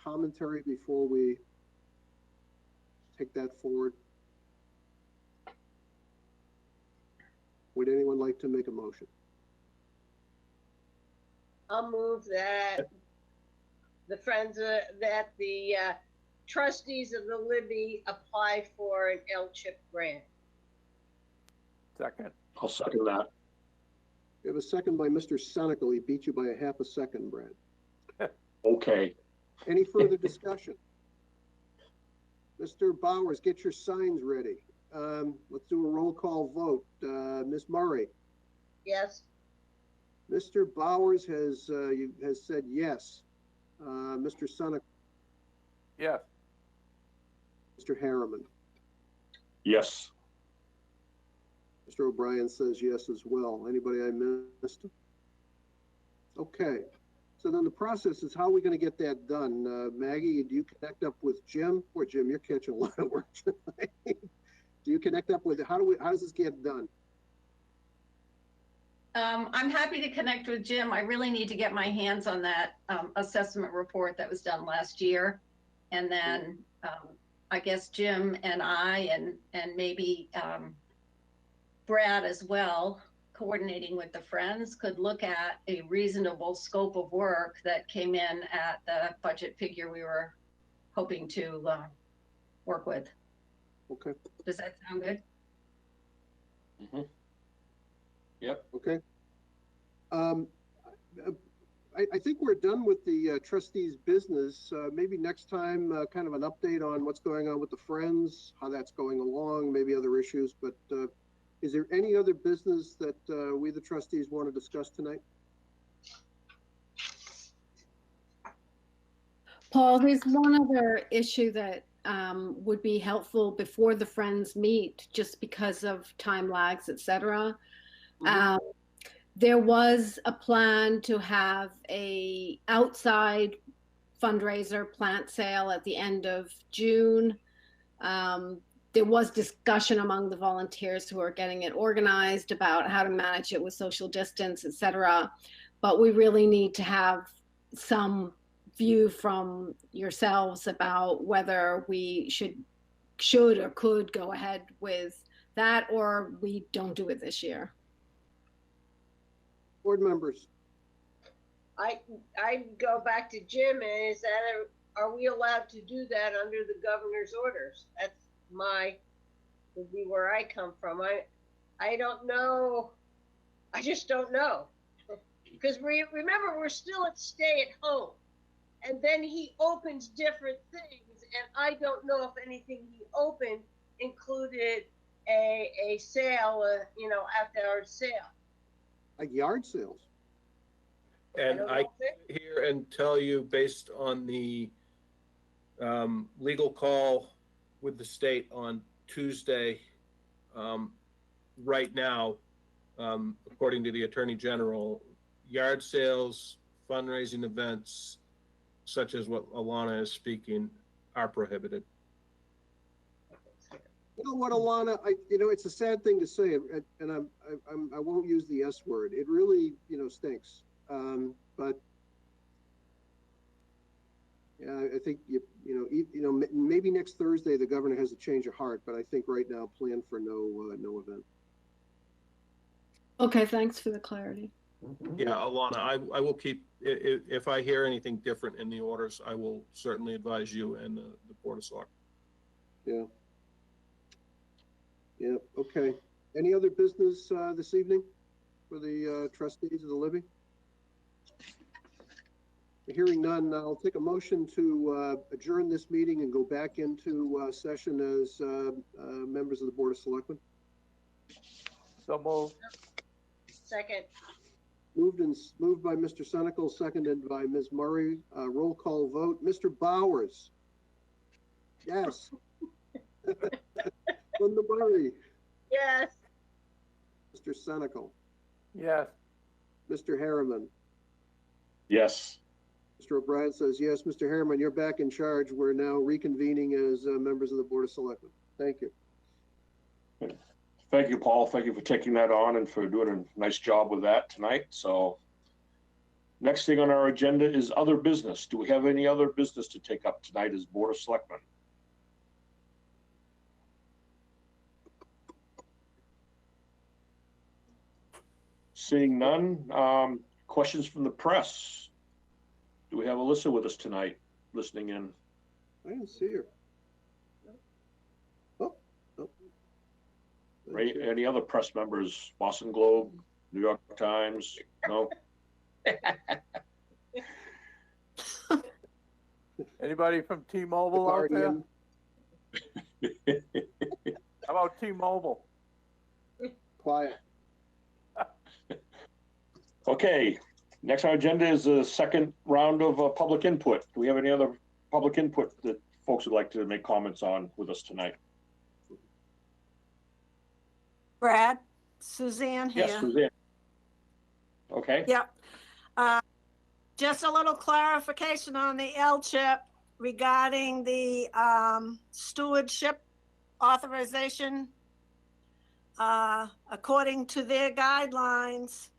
commentary before we take that forward? Would anyone like to make a motion? I'll move that the trustees of the Libby apply for an L-chip grant. Second. I'll second that. We have a second by Mr. Senecal. He beat you by a half a second, Brad. Okay. Any further discussion? Mr. Bowers, get your signs ready. Let's do a roll call vote. Ms. Murray. Yes. Mr. Bowers has said yes. Mr. Senecal. Yes. Mr. Harriman. Yes. Mr. O'Brien says yes as well. Anybody I missed? Okay. So then the process is, how are we going to get that done? Maggie, do you connect up with Jim? Poor Jim, you're catching a lot of work tonight. Do you connect up with it? How does this get done? I'm happy to connect with Jim. I really need to get my hands on that assessment report that was done last year. And then I guess Jim and I and maybe Brad as well, coordinating with the Friends, could look at a reasonable scope of work that came in at the budget figure we were hoping to work with. Okay. Does that sound good? Mm-hmm. Yep. Okay. I think we're done with the trustees' business. Maybe next time, kind of an update on what's going on with the Friends, how that's going along, maybe other issues. But is there any other business that we, the trustees, want to discuss tonight? Paul, there's one other issue that would be helpful before the Friends meet, just because of time lags, et cetera. There was a plan to have a outside fundraiser plant sale at the end of June. There was discussion among the volunteers who are getting it organized about how to manage it with social distance, et cetera. But we really need to have some view from yourselves about whether we should or could go ahead with that, or we don't do it this year. Board members. I go back to Jim, and is that are we allowed to do that under the governor's orders? That's would be where I come from. I don't know. I just don't know. Because remember, we're still at stay at home. And then he opens different things, and I don't know if anything he opened included a sale, outdoor sale. Like yard sales. And I can hear and tell you, based on the legal call with the state on Tuesday, right now, according to the Attorney General, yard sales, fundraising events, such as what Alana is speaking, are prohibited. You know what, Alana? It's a sad thing to say, and I won't use the S word. It really, stinks. But yeah, I think maybe next Thursday the governor has a change of heart. But I think right now, plan for no event. Okay, thanks for the clarity. Yeah, Alana, I will keep, if I hear anything different in the orders, I will certainly advise you and the Board of Selectmen. Yeah. Yeah, okay. Any other business this evening for the trustees of the Libby? Hearing none, I'll take a motion to adjourn this meeting and go back into session as members of the Board of Selectmen. So moved. Second. Moved by Mr. Senecal, seconded by Ms. Murray. Roll call vote. Mr. Bowers. Yes. Linda Murray. Yes. Mr. Senecal. Yes. Mr. Harriman. Yes. Mr. O'Brien says yes. Mr. Harriman, you're back in charge. We're now reconvening as members of the Board of Selectmen. Thank you. Thank you, Paul. Thank you for taking that on and for doing a nice job with that tonight. So next thing on our agenda is other business. Do we have any other business to take up tonight as Board of Selectmen? Seeing none, questions from the press? Do we have Alyssa with us tonight, listening in? I didn't see her. Oh. Right? Any other press members? Boston Globe, New York Times? No? Anybody from T-Mobile out there? How about T-Mobile? Quiet. Okay, next on our agenda is the second round of public input. Do we have any other public input that folks would like to make comments on with us tonight? Brad, Suzanne here. Yes, Suzanne. Okay. Yep. Just a little clarification on the L-chip regarding the stewardship authorization according to their guidelines,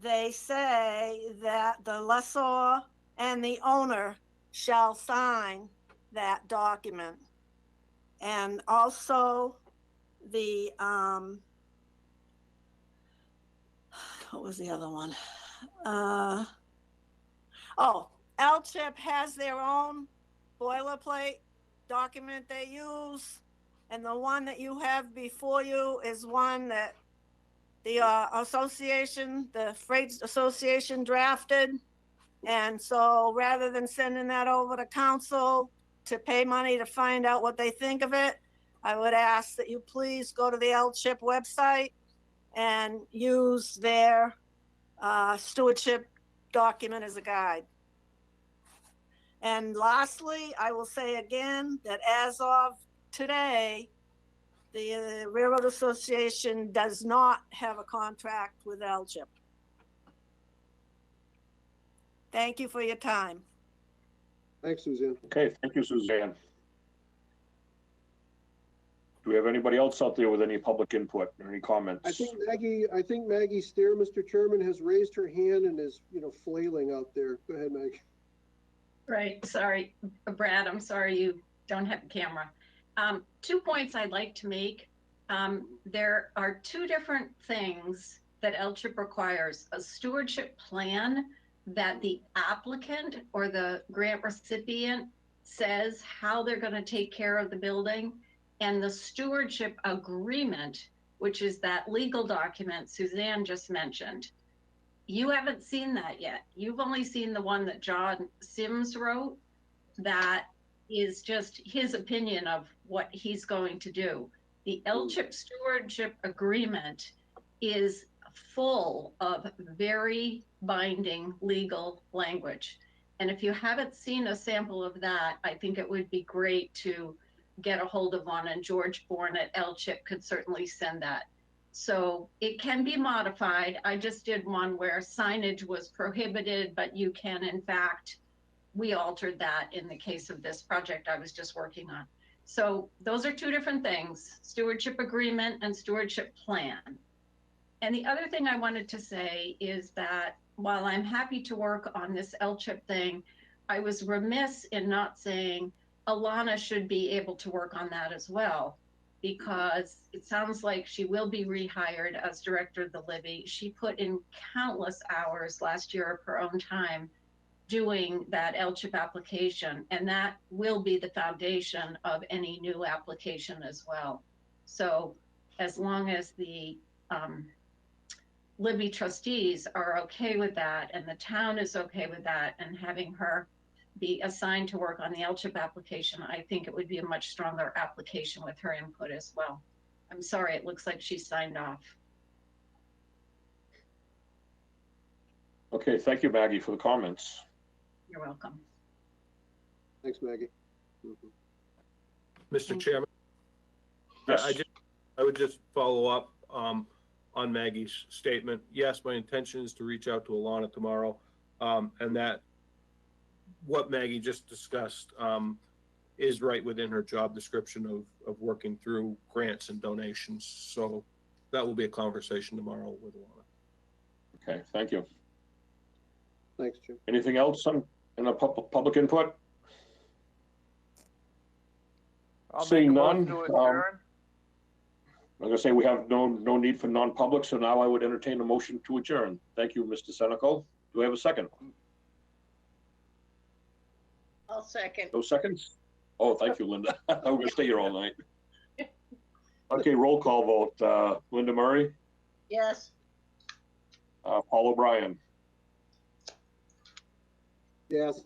they say that the lessor and the owner shall sign that document. And also the, what was the other one? LCHIP has their own boilerplate document they use. And the one that you have before you is one that the association, the Freight Association drafted. And so rather than sending that over to council to pay money to find out what they think of it, I would ask that you please go to the LCHIP website and use their stewardship document as a guide. And lastly, I will say again that as of today, the Railroad Association does not have a contract with LCHIP. Thank you for your time. Thanks, Suzanne. Okay, thank you, Suzanne. Do we have anybody else out there with any public input or any comments? I think Maggie Steer, Mr. Chairman, has raised her hand and is, flailing out there. Go ahead, Maggie. Right, sorry, Brad, I'm sorry you don't have a camera. 2 points I'd like to make. There are two different things that LCHIP requires: a stewardship plan that the applicant or the grant recipient says how they're going to take care of the building, and the stewardship agreement, which is that legal document Suzanne just mentioned. You haven't seen that yet. You've only seen the one that John Sims wrote that is just his opinion of what he's going to do. The LCHIP stewardship agreement is full of very binding legal language. And if you haven't seen a sample of that, I think it would be great to get a hold of one, and George Bourne at LCHIP could certainly send that. So it can be modified. I just did one where signage was prohibited, but you can, in fact, we altered that in the case of this project I was just working on. So those are two different things: stewardship agreement and stewardship plan. And the other thing I wanted to say is that while I'm happy to work on this LCHIP thing, I was remiss in not saying Alana should be able to work on that as well, because it sounds like she will be rehired as director of the Libby. She put in countless hours last year of her own time doing that LCHIP application, and that will be the foundation of any new application as well. So as long as the Libby trustees are okay with that, and the town is okay with that, and having her be assigned to work on the LCHIP application, I think it would be a much stronger application with her input as well. I'm sorry, it looks like she signed off. Okay, thank you, Maggie, for the comments. You're welcome. Thanks, Maggie. Mr. Chairman, Yes. I would just follow up on Maggie's statement. Yes, my intention is to reach out to Alana tomorrow, and that what Maggie just discussed is right within her job description of working through grants and donations. So that will be a conversation tomorrow with Alana. Okay, thank you. Thanks, Jim. Anything else in the public input? Seeing none, I'm gonna say we have no need for non-public, so now I would entertain a motion to adjourn. Thank you, Mr. Senecal. Do I have a second? I'll second. No seconds? Oh, thank you, Linda. I'm gonna stay here all night. Okay, roll call vote. Linda Murray, Yes. Paul O'Brien, Yes.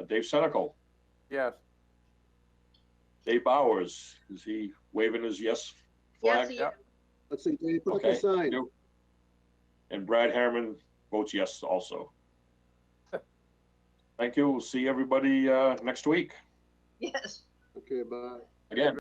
Dave Senecal, Yes. Dave Bowers. Is he waving his yes Yes, flag? he- Yep. Let's see, Dave, put up Okay. the sign. Yep. And Brad Harriman votes yes also. Thank you. We'll see everybody next week. Yes. Okay, bye. Again.